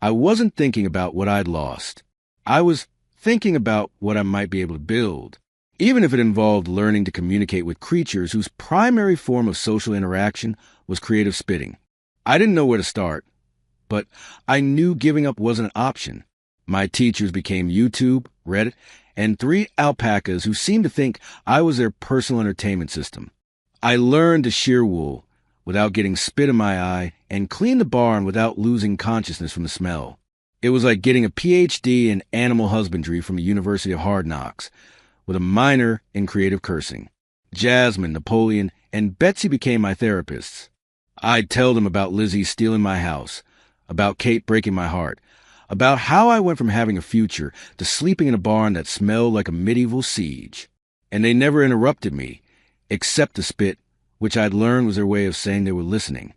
I wasn't thinking about what I'd lost. I was thinking about what I might be able to build, even if it involved learning to communicate with creatures whose primary form of social interaction was creative spitting. I didn't know where to start, but I knew giving up wasn't an option. My teachers became YouTube, Reddit, and 3 alpacas who seemed to think I was their personal entertainment system. I learned to shear wool without getting spit in my eye and clean the barn without losing consciousness from the smell. It was like getting a PhD in animal husbandry from the University of Hard Knocks, with a minor in creative cursing. Jasmine, Napoleon, and Betsy became my therapists. I'd tell them about Lizzie stealing my house, about Kate breaking my heart, about how I went from having a future to sleeping in a barn that smelled like a medieval siege. And they never interrupted me, except to spit, which I'd learned was their way of saying they were listening.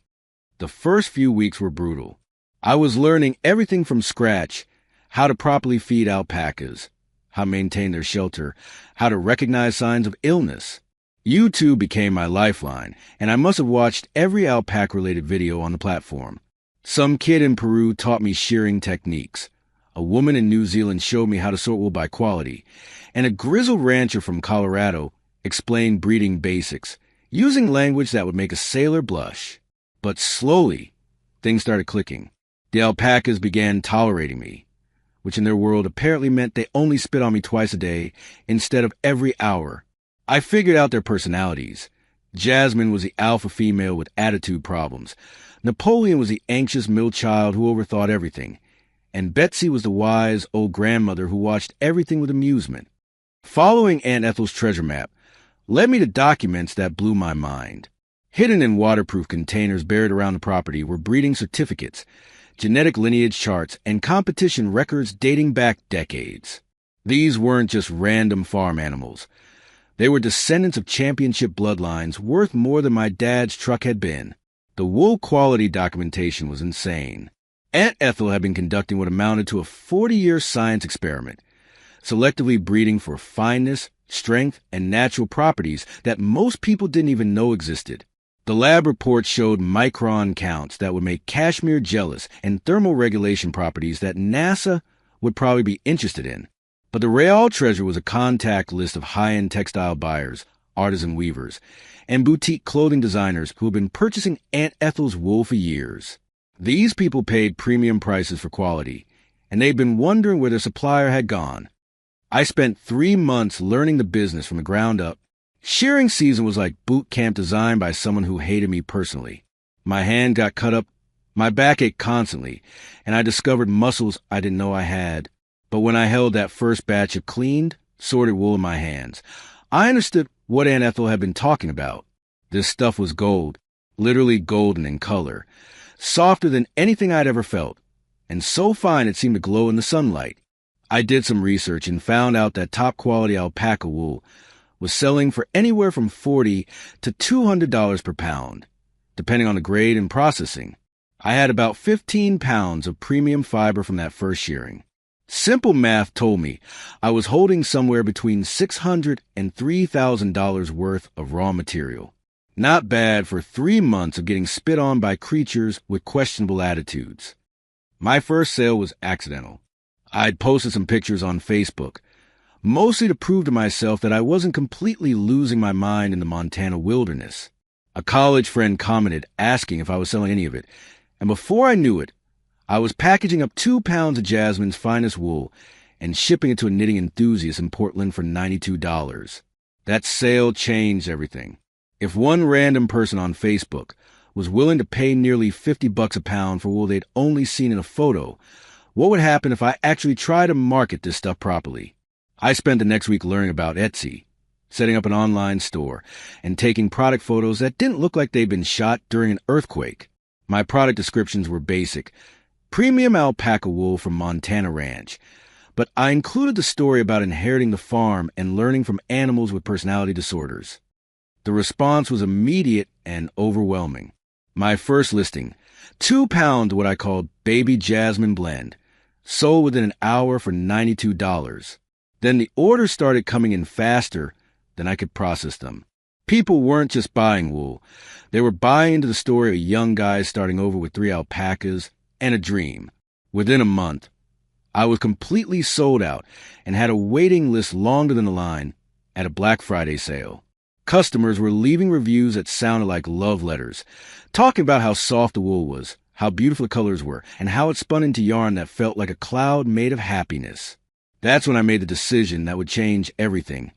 The first few weeks were brutal. I was learning everything from scratch: how to properly feed alpacas, how to maintain their shelter, how to recognize signs of illness. YouTube became my lifeline, and I must have watched every alpaca-related video on the platform. Some kid in Peru taught me shearing techniques. A woman in New Zealand showed me how to sort wool by quality, and a grizzled rancher from Colorado explained breeding basics, using language that would make a sailor blush. But slowly, things started clicking. The alpacas began tolerating me, which in their world apparently meant they only spit on me twice a day instead of every hour. I figured out their personalities. Jasmine was the alpha female with attitude problems. Napoleon was the anxious middle child who overthought everything. And Betsy was the wise old grandmother who watched everything with amusement. Following Aunt Ethel's treasure map led me to documents that blew my mind. Hidden in waterproof containers buried around the property were breeding certificates, genetic lineage charts, and competition records dating back decades. These weren't just random farm animals. They were descendants of championship bloodlines worth more than my dad's truck had been. The wool quality documentation was insane. Aunt Ethel had been conducting what amounted to a 40-year science experiment, selectively breeding for fineness, strength, and natural properties that most people didn't even know existed. The lab report showed micron counts that would make cashmere jealous and thermal regulation properties that NASA would probably be interested in. But the real treasure was a contact list of high-end textile buyers, artisan weavers, and boutique clothing designers who had been purchasing Aunt Ethel's wool for years. These people paid premium prices for quality, and they'd been wondering where their supplier had gone. I spent 3 months learning the business from the ground up. Shearing season was like boot camp designed by someone who hated me personally. My hand got cut up, my back ached constantly, and I discovered muscles I didn't know I had. But when I held that first batch of cleaned, sorted wool in my hands, I understood what Aunt Ethel had been talking about. This stuff was gold, literally golden in color, softer than anything I'd ever felt, and so fine it seemed to glow in the sunlight. I did some research and found out that top-quality alpaca wool was selling for anywhere from $40 to $200 per pound, depending on the grade and processing. I had about 15 pounds of premium fiber from that first shearing. Simple math told me I was holding somewhere between $600 and $3,000 worth of raw material. Not bad for 3 months of getting spit on by creatures with questionable attitudes. My first sale was accidental. I'd posted some pictures on Facebook, mostly to prove to myself that I wasn't completely losing my mind in the Montana wilderness. A college friend commented asking if I was selling any of it, and before I knew it, I was packaging up 2 pounds of Jasmine's finest wool and shipping it to a knitting enthusiast in Portland for $92. That sale changed everything. If one random person on Facebook was willing to pay nearly $50 a pound for wool they'd only seen in a photo, what would happen if I actually tried to market this stuff properly? I spent the next week learning about Etsy, setting up an online store, and taking product photos that didn't look like they'd been shot during an earthquake. My product descriptions were basic: premium alpaca wool from Montana Ranch, but I included the story about inheriting the farm and learning from animals with personality disorders. The response was immediate and overwhelming. My first listing, 2 pounds what I called baby jasmine blend, sold within an hour for $92. Then the orders started coming in faster than I could process them. People weren't just buying wool. They were buying into the story of young guys starting over with 3 alpacas and a dream. Within a month, I was completely sold out and had a waiting list longer than the line at a Black Friday sale. Customers were leaving reviews that sounded like love letters, talking about how soft the wool was, how beautiful the colors were, and how it spun into yarn that felt like a cloud made of happiness. That's when I made the decision that would change everything.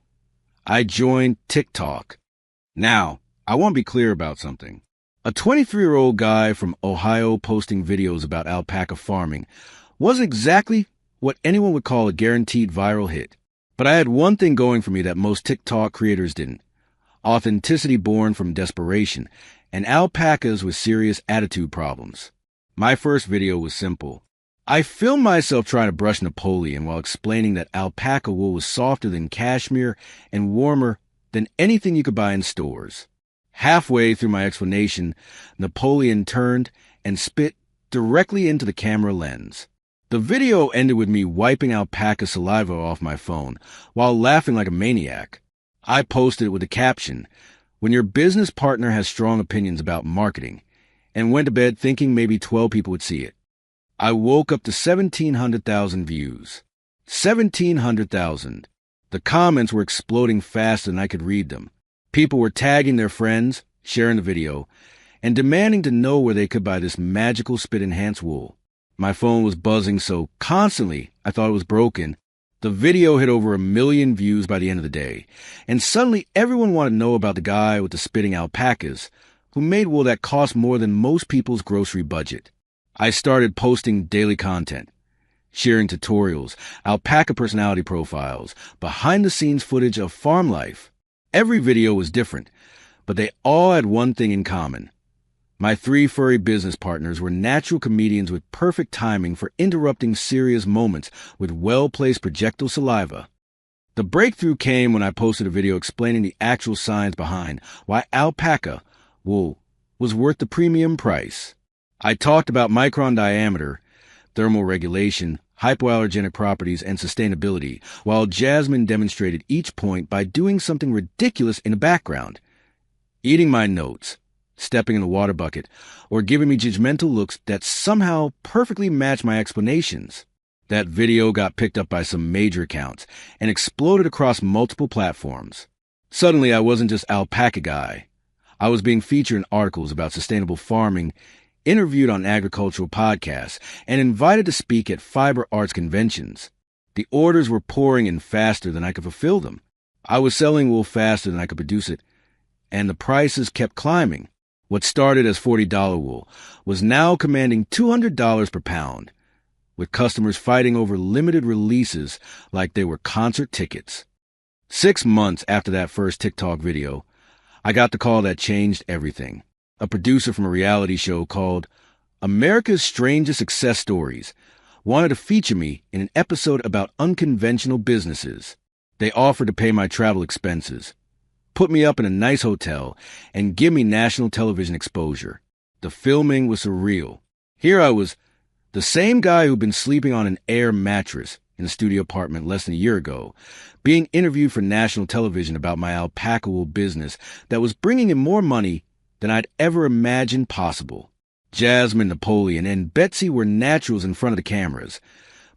I joined TikTok. Now, I want to be clear about something. A 23-year-old guy from Ohio posting videos about alpaca farming wasn't exactly what anyone would call a guaranteed viral hit. But I had one thing going for me that most TikTok creators didn't. Authenticity born from desperation, and alpacas with serious attitude problems. My first video was simple. I filmed myself trying to brush Napoleon while explaining that alpaca wool was softer than cashmere and warmer than anything you could buy in stores. Halfway through my explanation, Napoleon turned and spit directly into the camera lens. The video ended with me wiping alpaca saliva off my phone while laughing like a maniac. I posted it with a caption, "When your business partner has strong opinions about marketing," and went to bed thinking maybe 12 people would see it. I woke up to 1,700,000 views. 1,700,000. The comments were exploding faster than I could read them. People were tagging their friends, sharing the video, and demanding to know where they could buy this magical spit-enhanced wool. My phone was buzzing so constantly I thought it was broken. The video hit over 1 million views by the end of the day, and suddenly everyone wanted to know about the guy with the spitting alpacas, who made wool that cost more than most people's grocery budget. I started posting daily content, sharing tutorials, alpaca personality profiles, behind-the-scenes footage of farm life. Every video was different, but they all had one thing in common. My 3 furry business partners were natural comedians with perfect timing for interrupting serious moments with well-placed projectile saliva. The breakthrough came when I posted a video explaining the actual science behind why alpaca wool was worth the premium price. I talked about micron diameter, thermal regulation, hypoallergenic properties, and sustainability, while Jasmine demonstrated each point by doing something ridiculous in the background, eating my notes, stepping in the water bucket, or giving me judgmental looks that somehow perfectly matched my explanations. That video got picked up by some major accounts and exploded across multiple platforms. Suddenly, I wasn't just alpaca guy. I was being featured in articles about sustainable farming, interviewed on agricultural podcasts, and invited to speak at fiber arts conventions. The orders were pouring in faster than I could fulfill them. I was selling wool faster than I could produce it, and the prices kept climbing. What started as $40 wool was now commanding $200 per pound, with customers fighting over limited releases like they were concert tickets. 6 months after that first TikTok video, I got the call that changed everything. A producer from a reality show called America's Strangest Success Stories wanted to feature me in an episode about unconventional businesses. They offered to pay my travel expenses, put me up in a nice hotel, and give me national television exposure. The filming was surreal. Here I was, the same guy who'd been sleeping on an air mattress in a studio apartment less than a year ago, being interviewed for national television about my alpaca wool business that was bringing in more money than I'd ever imagined possible. Jasmine, Napoleon, and Betsy were naturals in front of the cameras,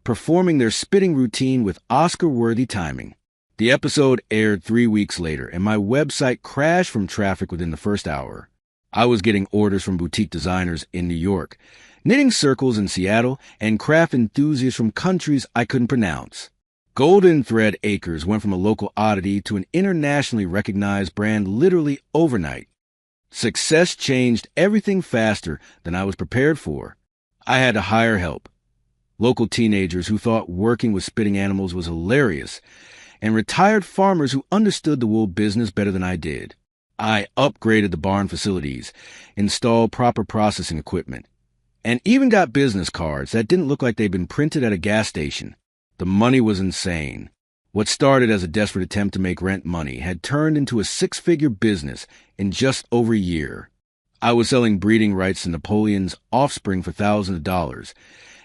performing their spitting routine with Oscar-worthy timing. The episode aired 3 weeks later, and my website crashed from traffic within the first hour. I was getting orders from boutique designers in New York, knitting circles in Seattle, and craft enthusiasts from countries I couldn't pronounce. Golden Thread Acres went from a local oddity to an internationally recognized brand literally overnight. Success changed everything faster than I was prepared for. I had to hire help. Local teenagers who thought working with spitting animals was hilarious, and retired farmers who understood the wool business better than I did. I upgraded the barn facilities, installed proper processing equipment, and even got business cards that didn't look like they'd been printed at a gas station. The money was insane. What started as a desperate attempt to make rent money had turned into a six-figure business in just over a year. I was selling breeding rights to Napoleon's offspring for thousands of dollars,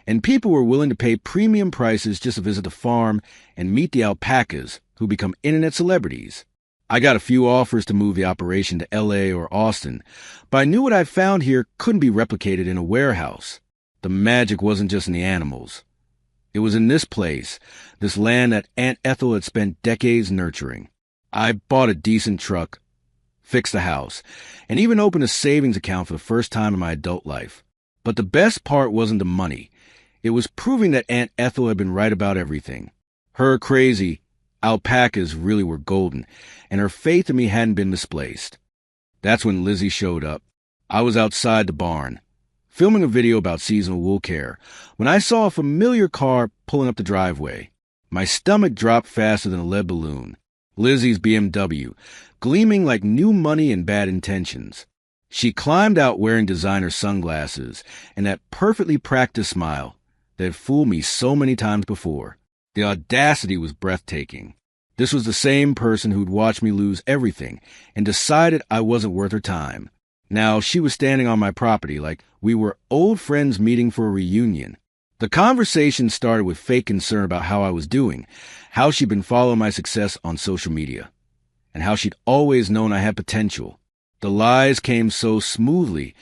and people were willing to pay premium prices just to visit the farm and meet the alpacas, who become internet celebrities. I got a few offers to move the operation to LA or Austin, but I knew what I found here couldn't be replicated in a warehouse. The magic wasn't just in the animals. It was in this place, this land that Aunt Ethel had spent decades nurturing. I bought a decent truck, fixed a house, and even opened a savings account for the first time in my adult life. But the best part wasn't the money. It was proving that Aunt Ethel had been right about everything. Her crazy alpacas really were golden, and her faith in me hadn't been misplaced. That's when Lizzie showed up. I was outside the barn, filming a video about seasonal wool care, when I saw a familiar car pulling up the driveway. My stomach dropped faster than a lead balloon. Lizzie's BMW, gleaming like new money and bad intentions. She climbed out wearing designer sunglasses and that perfectly practiced smile that had fooled me so many times before. The audacity was breathtaking. This was the same person who'd watched me lose everything and decided I wasn't worth her time. Now she was standing on my property like we were old friends meeting for a reunion. The conversation started with fake concern about how I was doing, how she'd been following my success on social media, and how she'd always known I had potential. The lies came so smoothly,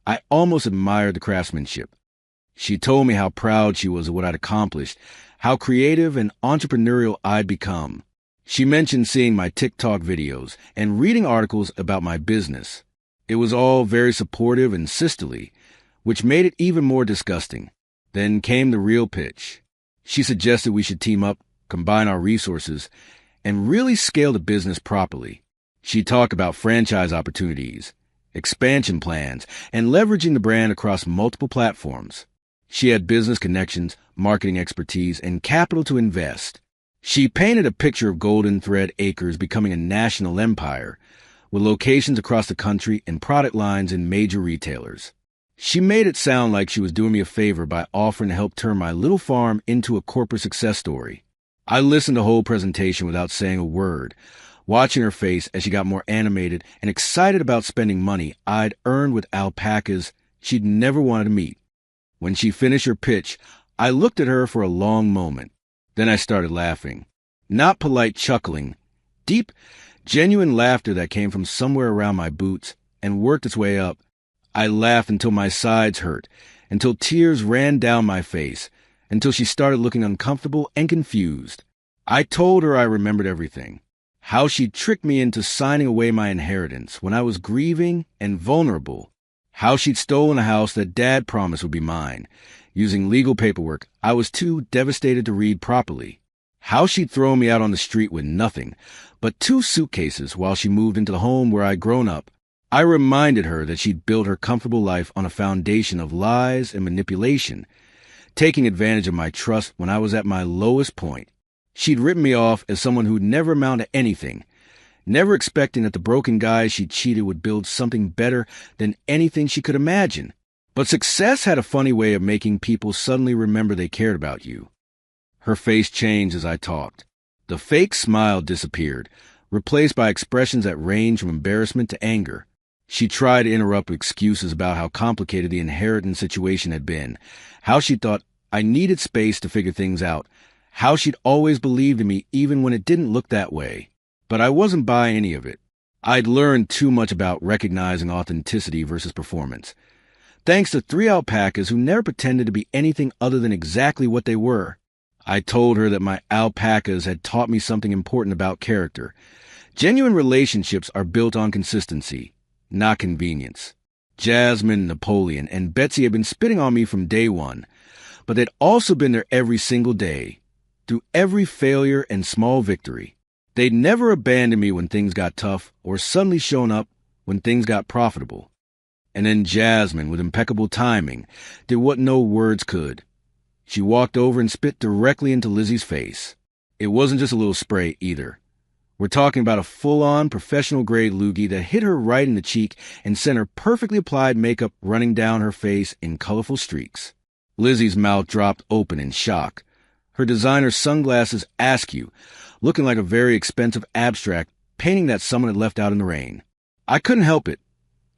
I almost admired the craftsmanship. She told me how proud she was of what I'd accomplished, how creative and entrepreneurial I'd become. She mentioned seeing my TikTok videos and reading articles about my business. It was all very supportive and sisterly, which made it even more disgusting. Then came the real pitch. She suggested we should team up, combine our resources, and really scale the business properly. She talked about franchise opportunities, expansion plans, and leveraging the brand across multiple platforms. She had business connections, marketing expertise, and capital to invest. She painted a picture of Golden Thread Acres becoming a national empire, with locations across the country and product lines in major retailers. She made it sound like she was doing me a favor by offering to help turn my little farm into a corporate success story. I listened to the whole presentation without saying a word, watching her face as she got more animated and excited about spending money I'd earned with alpacas she'd never wanted to meet. When she finished her pitch, I looked at her for a long moment. Then I started laughing. Not polite chuckling, deep, genuine laughter that came from somewhere around my boots and worked its way up. I laughed until my sides hurt, until tears ran down my face, until she started looking uncomfortable and confused. I told her I remembered everything. How she'd tricked me into signing away my inheritance when I was grieving and vulnerable. How she'd stolen a house that Dad promised would be mine, using legal paperwork I was too devastated to read properly. How she'd thrown me out on the street with nothing but 2 suitcases while she moved into the home where I'd grown up. I reminded her that she'd built her comfortable life on a foundation of lies and manipulation, taking advantage of my trust when I was at my lowest point. She'd written me off as someone who'd never amount to anything, never expecting that the broken guy she cheated would build something better than anything she could imagine. But success had a funny way of making people suddenly remember they cared about you. Her face changed as I talked. The fake smile disappeared, replaced by expressions that ranged from embarrassment to anger. She tried to interrupt with excuses about how complicated the inheritance situation had been, how she thought I needed space to figure things out, how she'd always believed in me even when it didn't look that way. But I wasn't buying any of it. I'd learned too much about recognizing authenticity versus performance, thanks to 3 alpacas who never pretended to be anything other than exactly what they were. I told her that my alpacas had taught me something important about character. Genuine relationships are built on consistency, not convenience. Jasmine, Napoleon, and Betsy had been spitting on me from day one, but they'd also been there every single day, through every failure and small victory. They'd never abandoned me when things got tough or suddenly shown up when things got profitable. And then Jasmine, with impeccable timing, did what no words could. She walked over and spit directly into Lizzie's face. It wasn't just a little spray either. We're talking about a full-on professional-grade loogie that hit her right in the cheek and sent her perfectly applied makeup running down her face in colorful streaks. Lizzie's mouth dropped open in shock. Her designer sunglasses askew, looking like a very expensive abstract painting that someone had left out in the rain. I couldn't help it.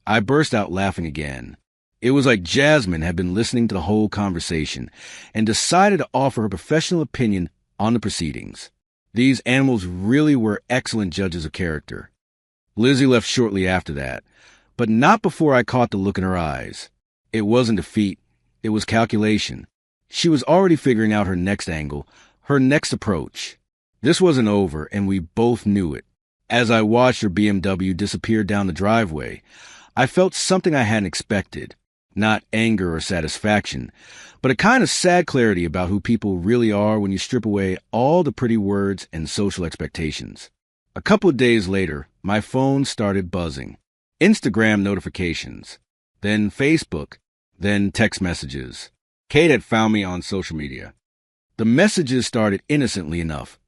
I burst out laughing again. It was like Jasmine had been listening to the whole conversation and decided to offer her professional opinion on the proceedings. These animals really were excellent judges of character. Lizzie left shortly after that, but not before I caught the look in her eyes. It wasn't defeat, it was calculation. She was already figuring out her next angle, her next approach. This wasn't over, and we both knew it. As I watched her BMW disappear down the driveway, I felt something I hadn't expected. Not anger or satisfaction, but a kind of sad clarity about who people really are when you strip away all the pretty words and social expectations. A couple of days later, my phone started buzzing. Instagram notifications, then Facebook, then text messages. Kate had found me on social media. The messages started innocently enough.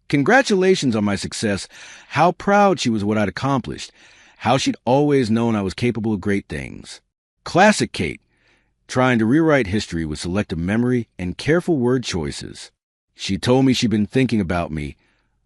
Congratulations on my success, how proud she was of what I'd accomplished, how she'd always known I was capable of great things. Classic Kate, trying to rewrite history with selective memory and careful word choices. She told me she'd been thinking about me,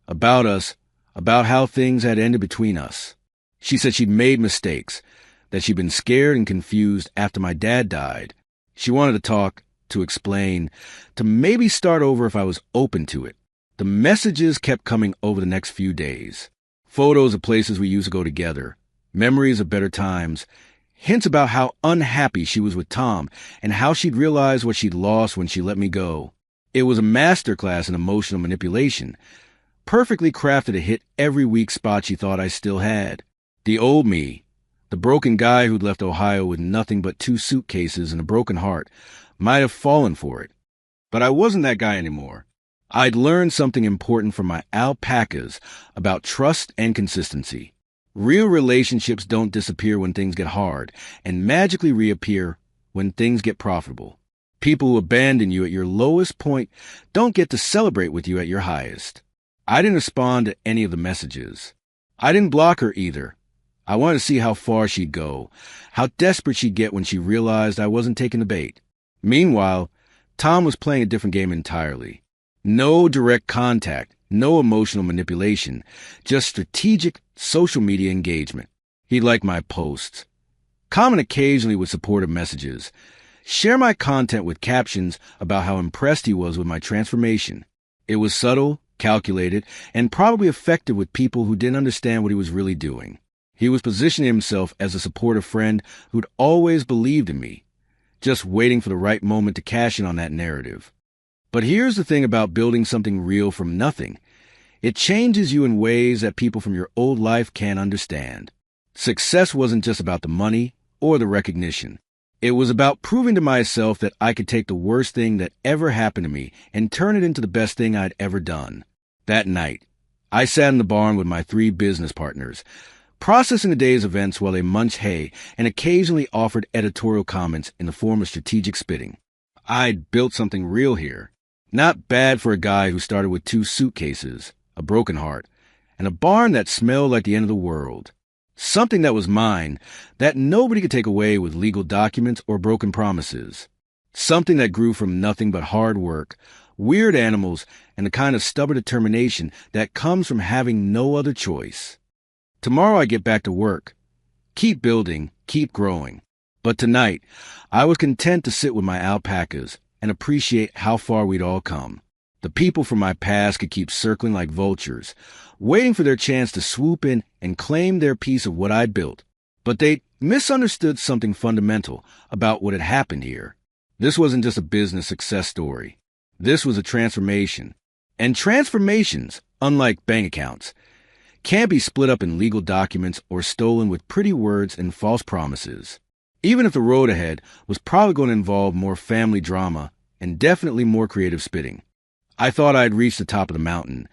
about us, about how things had ended between us. She said she'd made mistakes, that she'd been scared and confused after my dad died. She wanted to talk, to explain, to maybe start over if I was open to it. The messages kept coming over the next few days. Photos of places we used to go together, memories of better times, hints about how unhappy she was with Tom and how she'd realized what she'd lost when she let me go. It was a masterclass in emotional manipulation, perfectly crafted to hit every weak spot she thought I still had. The old me, the broken guy who'd left Ohio with nothing but 2 suitcases and a broken heart, might have fallen for it. But I wasn't that guy anymore. I'd learned something important from my alpacas about trust and consistency. Real relationships don't disappear when things get hard and magically reappear when things get profitable. People who abandon you at your lowest point don't get to celebrate with you at your highest. I didn't respond to any of the messages. I didn't block her either. I wanted to see how far she'd go, how desperate she'd get when she realized I wasn't taking the bait. Meanwhile, Tom was playing a different game entirely. No direct contact, no emotional manipulation, just strategic social media engagement. He'd like my posts, comment occasionally with supportive messages, share my content with captions about how impressed he was with my transformation. It was subtle, calculated, and probably effective with people who didn't understand what he was really doing. He was positioning himself as a supportive friend who'd always believed in me, just waiting for the right moment to cash in on that narrative. But here's the thing about building something real from nothing. It changes you in ways that people from your old life can't understand. Success wasn't just about the money or the recognition. It was about proving to myself that I could take the worst thing that ever happened to me and turn it into the best thing I'd ever done. That night, I sat in the barn with my 3 business partners, processing the day's events while they munched hay and occasionally offered editorial comments in the form of strategic spitting. I'd built something real here. Not bad for a guy who started with 2 suitcases, a broken heart, and a barn that smelled like the end of the world. Something that was mine, that nobody could take away with legal documents or broken promises. Something that grew from nothing but hard work, weird animals, and the kind of stubborn determination that comes from having no other choice. Tomorrow I get back to work. Keep building, keep growing. But tonight, I was content to sit with my alpacas and appreciate how far we'd all come. The people from my past could keep circling like vultures, waiting for their chance to swoop in and claim their piece of what I'd built. But they misunderstood something fundamental about what had happened here. This wasn't just a business success story. This was a transformation. And transformations, unlike bank accounts, can't be split up in legal documents or stolen with pretty words and false promises. Even if the road ahead was probably going to involve more family drama and definitely more creative spitting. I thought I'd reached the top of the mountain,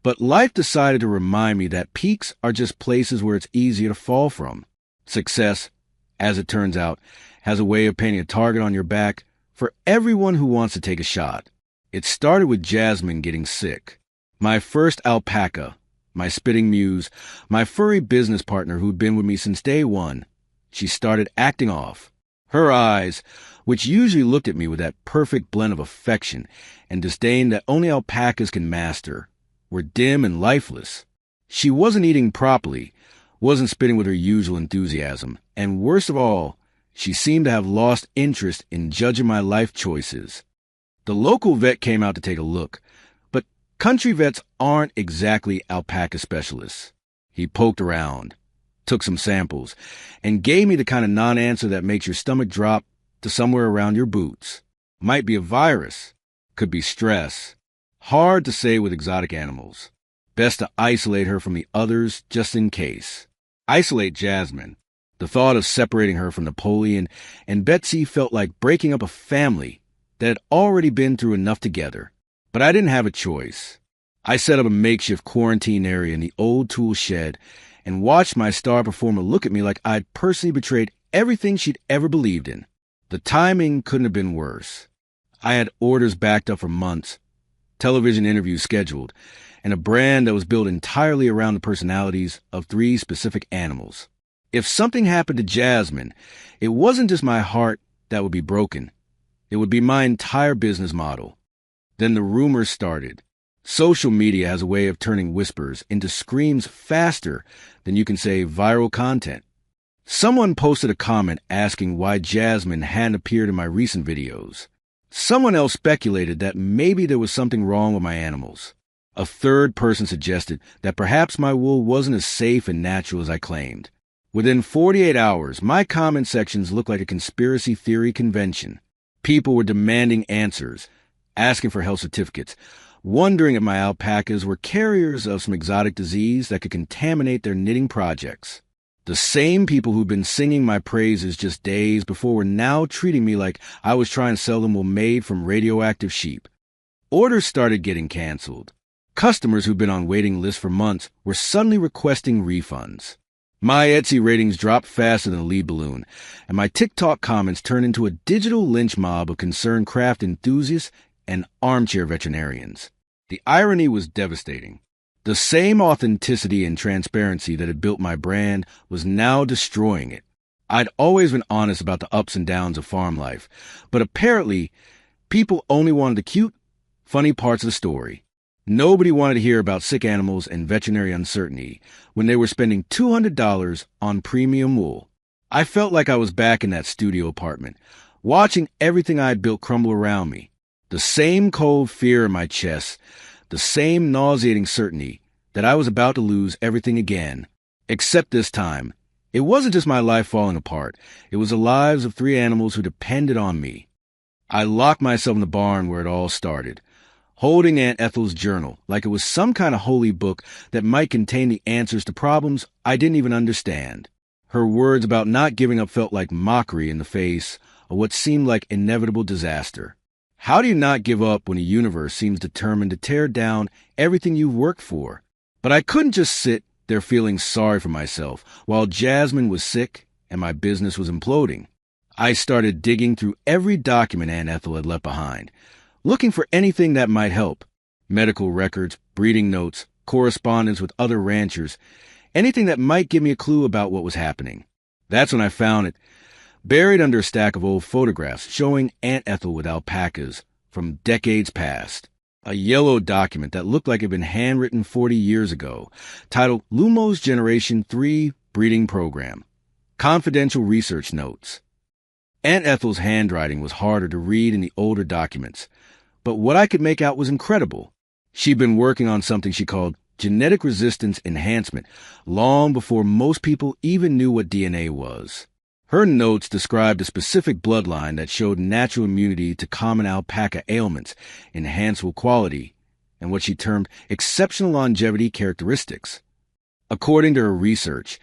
but life decided to remind me that peaks are just places where it's easier to fall from. Success, as it turns out, has a way of painting a target on your back for everyone who wants to take a shot. It started with Jasmine getting sick. My first alpaca, my spitting muse, my furry business partner who'd been with me since day one. She started acting off. Her eyes, which usually looked at me with that perfect blend of affection and disdain that only alpacas can master, were dim and lifeless. She wasn't eating properly, wasn't spitting with her usual enthusiasm, and worst of all, she seemed to have lost interest in judging my life choices. The local vet came out to take a look, but country vets aren't exactly alpaca specialists. He poked around, took some samples, and gave me the kind of non-answer that makes your stomach drop to somewhere around your boots. Might be a virus, could be stress. Hard to say with exotic animals. Best to isolate her from the others just in case. Isolate Jasmine. The thought of separating her from Napoleon and Betsy felt like breaking up a family that had already been through enough together. But I didn't have a choice. I set up a makeshift quarantine area in the old tool shed and watched my star performer look at me like I'd personally betrayed everything she'd ever believed in. The timing couldn't have been worse. I had orders backed up for months, television interviews scheduled, and a brand that was built entirely around the personalities of 3 specific animals. If something happened to Jasmine, it wasn't just my heart that would be broken. It would be my entire business model. Then the rumors started. Social media has a way of turning whispers into screams faster than you can say viral content. Someone posted a comment asking why Jasmine hadn't appeared in my recent videos. Someone else speculated that maybe there was something wrong with my animals. A third person suggested that perhaps my wool wasn't as safe and natural as I claimed. Within 48 hours, my comment sections looked like a conspiracy theory convention. People were demanding answers, asking for health certificates, wondering if my alpacas were carriers of some exotic disease that could contaminate their knitting projects. The same people who'd been singing my praises just days before were now treating me like I was trying to sell them wool made from radioactive sheep. Orders started getting canceled. Customers who'd been on waiting lists for months were suddenly requesting refunds. My Etsy ratings dropped faster than a lead balloon, and my TikTok comments turned into a digital lynch mob of concerned craft enthusiasts and armchair veterinarians. The irony was devastating. The same authenticity and transparency that had built my brand was now destroying it. I'd always been honest about the ups and downs of farm life, but apparently, people only wanted the cute, funny parts of the story. Nobody wanted to hear about sick animals and veterinary uncertainty when they were spending $200 on premium wool. I felt like I was back in that studio apartment, watching everything I had built crumble around me. The same cold fear in my chest, the same nauseating certainty that I was about to lose everything again. Except this time, it wasn't just my life falling apart. It was the lives of 3 animals who depended on me. I locked myself in the barn where it all started, holding Aunt Ethel's journal like it was some kind of holy book that might contain the answers to problems I didn't even understand. Her words about not giving up felt like mockery in the face of what seemed like inevitable disaster. How do you not give up when the universe seems determined to tear down everything you've worked for? But I couldn't just sit there feeling sorry for myself while Jasmine was sick and my business was imploding. I started digging through every document Aunt Ethel had left behind, looking for anything that might help. Medical records, breeding notes, correspondence with other ranchers, anything that might give me a clue about what was happening. That's when I found it, buried under a stack of old photographs showing Aunt Ethel with alpacas from decades past. A yellow document that looked like it had been handwritten 40 years ago, titled Lumos Generation 3 Breeding Program. Confidential research notes. Aunt Ethel's handwriting was harder to read in the older documents, but what I could make out was incredible. She'd been working on something she called genetic resistance enhancement long before most people even knew what DNA was. Her notes described a specific bloodline that showed natural immunity to common alpaca ailments, enhanced wool quality, and what she termed exceptional longevity characteristics. According to her research,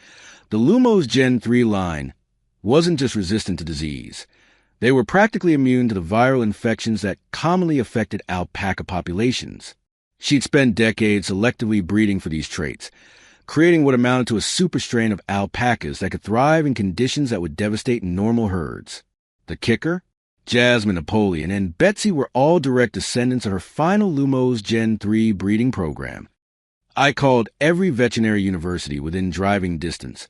the Lumos Gen 3 line wasn't just resistant to disease. They were practically immune to the viral infections that commonly affected alpaca populations. She'd spent decades selectively breeding for these traits, creating what amounted to a super strain of alpacas that could thrive in conditions that would devastate normal herds. The kicker? Jasmine, Napoleon, and Betsy were all direct descendants of her final Lumos Gen 3 breeding program. I called every veterinary university within driving distance,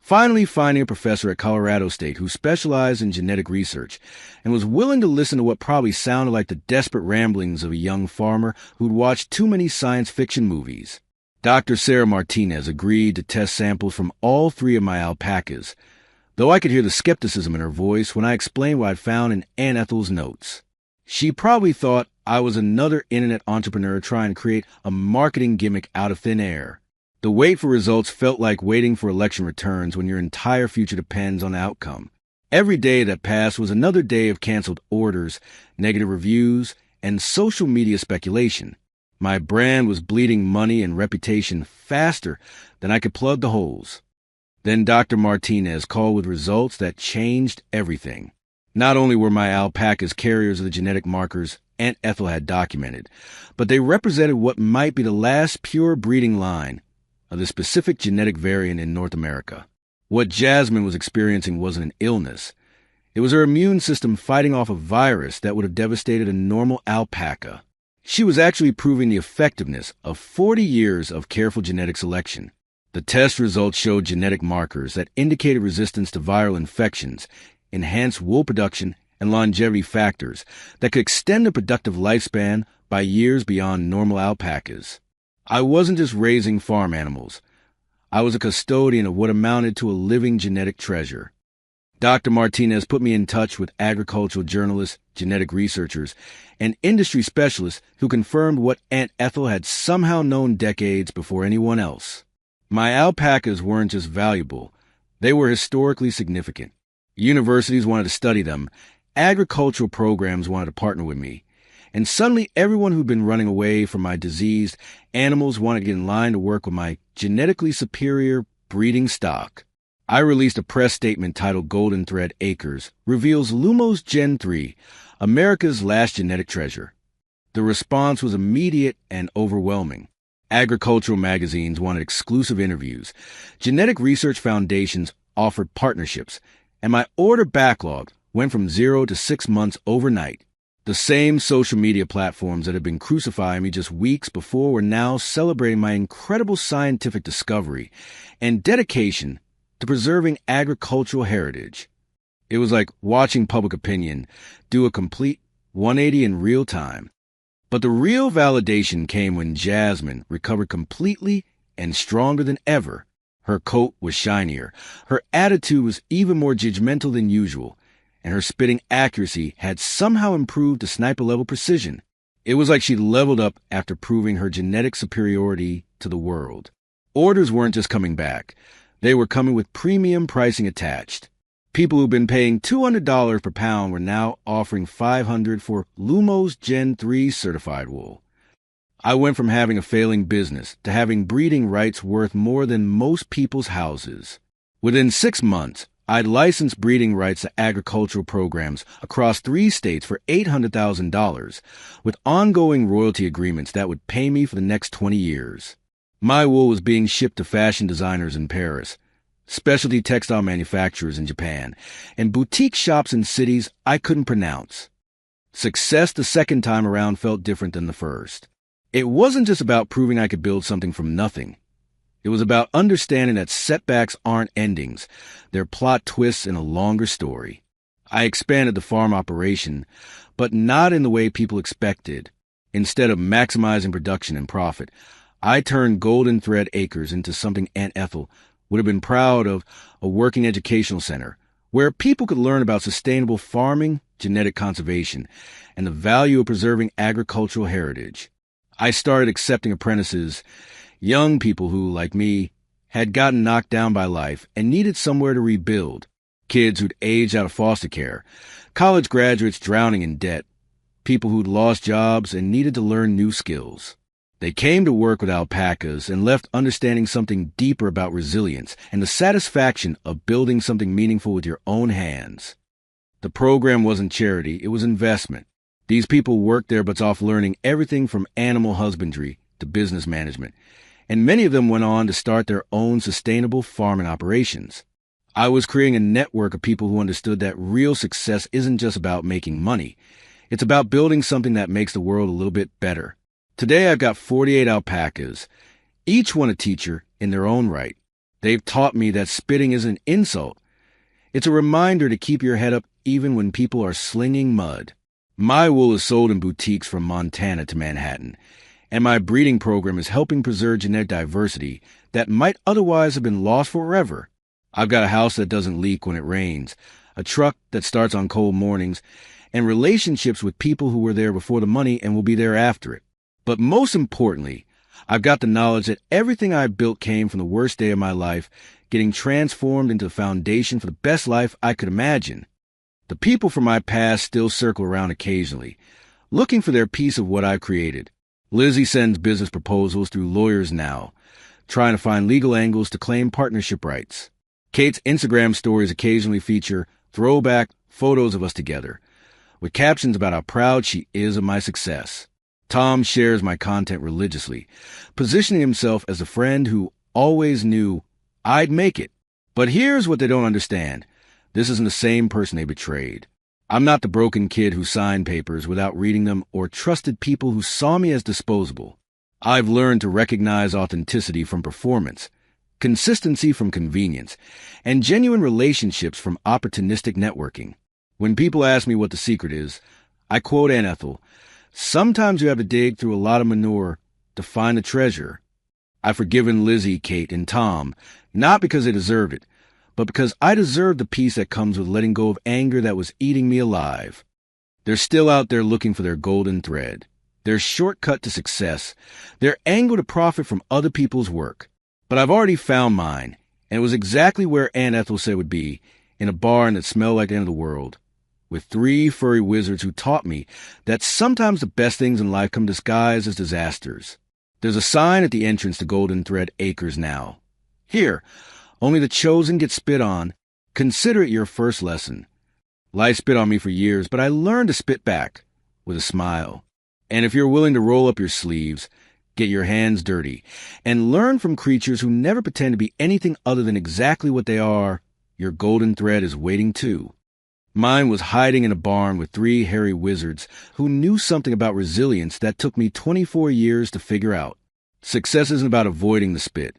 Finally finding a professor at Colorado State who specialized in genetic research and was willing to listen to what probably sounded like the desperate ramblings of a young farmer who'd watched too many science fiction movies. Dr. Sarah Martinez agreed to test samples from all three of my alpacas, though I could hear the skepticism in her voice when I explained what I'd found in Aunt Ethel's notes. She probably thought I was another internet entrepreneur trying to create a marketing gimmick out of thin air. The wait for results felt like waiting for election returns when your entire future depends on the outcome. Every day that passed was another day of canceled orders, negative reviews, and social media speculation. My brand was bleeding money and reputation faster than I could plug the holes. Then Dr. Martinez called with results that changed everything. Not only were my alpacas carriers of the genetic markers Aunt Ethel had documented, but they represented what might be the last pure breeding line of the specific genetic variant in North America. What Jasmine was experiencing wasn't an illness. It was her immune system fighting off a virus that would have devastated a normal alpaca. She was actually proving the effectiveness of 40 years of careful genetic selection. The test results showed genetic markers that indicated resistance to viral infections, enhanced wool production, and longevity factors that could extend the productive lifespan by years beyond normal alpacas. I wasn't just raising farm animals. I was a custodian of what amounted to a living genetic treasure. Dr. Martinez put me in touch with agricultural journalists, genetic researchers, and industry specialists who confirmed what Aunt Ethel had somehow known decades before anyone else. My alpacas weren't just valuable, they were historically significant. Universities wanted to study them, agricultural programs wanted to partner with me, and suddenly everyone who'd been running away from my diseased animals wanted to get in line to work with my genetically superior breeding stock. I released a press statement titled Golden Thread Acres reveals Lumos Gen 3, America's last genetic treasure. The response was immediate and overwhelming. Agricultural magazines wanted exclusive interviews. Genetic research foundations offered partnerships, and my order backlog went from 0 to 6 months overnight. The same social media platforms that had been crucifying me just weeks before were now celebrating my incredible scientific discovery and dedication to preserving agricultural heritage. It was like watching public opinion do a complete 180 in real time. But the real validation came when Jasmine recovered completely and stronger than ever. Her coat was shinier, her attitude was even more judgmental than usual, and her spitting accuracy had somehow improved to sniper-level precision. It was like she leveled up after proving her genetic superiority to the world. Orders weren't just coming back. They were coming with premium pricing attached. People who'd been paying $200 per pound were now offering $500 for Lumos Gen 3 certified wool. I went from having a failing business to having breeding rights worth more than most people's houses. Within 6 months, I'd licensed breeding rights to agricultural programs across 3 states for $800,000, with ongoing royalty agreements that would pay me for the next 20 years. My wool was being shipped to fashion designers in Paris, specialty textile manufacturers in Japan, and boutique shops in cities I couldn't pronounce. Success the second time around felt different than the first. It wasn't just about proving I could build something from nothing. It was about understanding that setbacks aren't endings. They're plot twists in a longer story. I expanded the farm operation, but not in the way people expected. Instead of maximizing production and profit, I turned Golden Thread Acres into something Aunt Ethel would have been proud of, a working educational center where people could learn about sustainable farming, genetic conservation, and the value of preserving agricultural heritage. I started accepting apprentices, young people who, like me, had gotten knocked down by life and needed somewhere to rebuild. Kids who'd aged out of foster care, college graduates drowning in debt, people who'd lost jobs and needed to learn new skills. They came to work with alpacas and left understanding something deeper about resilience and the satisfaction of building something meaningful with your own hands. The program wasn't charity, it was investment. These people worked their butts off learning everything from animal husbandry to business management, and many of them went on to start their own sustainable farming operations. I was creating a network of people who understood that real success isn't just about making money. It's about building something that makes the world a little bit better. Today I've got 48 alpacas, each one a teacher in their own right. They've taught me that spitting is an insult. It's a reminder to keep your head up even when people are slinging mud. My wool is sold in boutiques from Montana to Manhattan, and my breeding program is helping preserve genetic diversity that might otherwise have been lost forever. I've got a house that doesn't leak when it rains, a truck that starts on cold mornings, and relationships with people who were there before the money and will be there after it. But most importantly, I've got the knowledge that everything I built came from the worst day of my life, getting transformed into the foundation for the best life I could imagine. The people from my past still circle around occasionally, looking for their piece of what I've created. Lizzie sends business proposals through lawyers now, trying to find legal angles to claim partnership rights. Kate's Instagram stories occasionally feature throwback photos of us together, with captions about how proud she is of my success. Tom shares my content religiously, positioning himself as a friend who always knew I'd make it. But here's what they don't understand. This isn't the same person they betrayed. I'm not the broken kid who signed papers without reading them or trusted people who saw me as disposable. I've learned to recognize authenticity from performance, consistency from convenience, and genuine relationships from opportunistic networking. When people ask me what the secret is, I quote Aunt Ethel, "Sometimes you have to dig through a lot of manure to find the treasure." I've forgiven Lizzie, Kate, and Tom, not because they deserved it, but because I deserve the peace that comes with letting go of anger that was eating me alive. They're still out there looking for their golden thread, their shortcut to success, their angle to profit from other people's work. But I've already found mine, and it was exactly where Aunt Ethel said it would be, in a barn that smelled like the end of the world, with 3 furry wizards who taught me that sometimes the best things in life come disguised as disasters. There's a sign at the entrance to Golden Thread Acres now. Here, only the chosen get spit on. Consider it your first lesson. Life spit on me for years, but I learned to spit back with a smile. And if you're willing to roll up your sleeves, get your hands dirty, and learn from creatures who never pretend to be anything other than exactly what they are, your golden thread is waiting too. Mine was hiding in a barn with 3 hairy wizards who knew something about resilience that took me 24 years to figure out. Success isn't about avoiding the spit.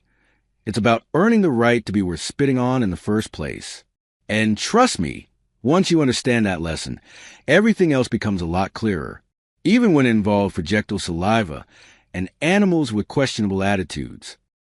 It's about earning the right to be worth spitting on in the first place. And trust me, once you understand that lesson, everything else becomes a lot clearer, even when it involves projectile saliva and animals with questionable attitudes.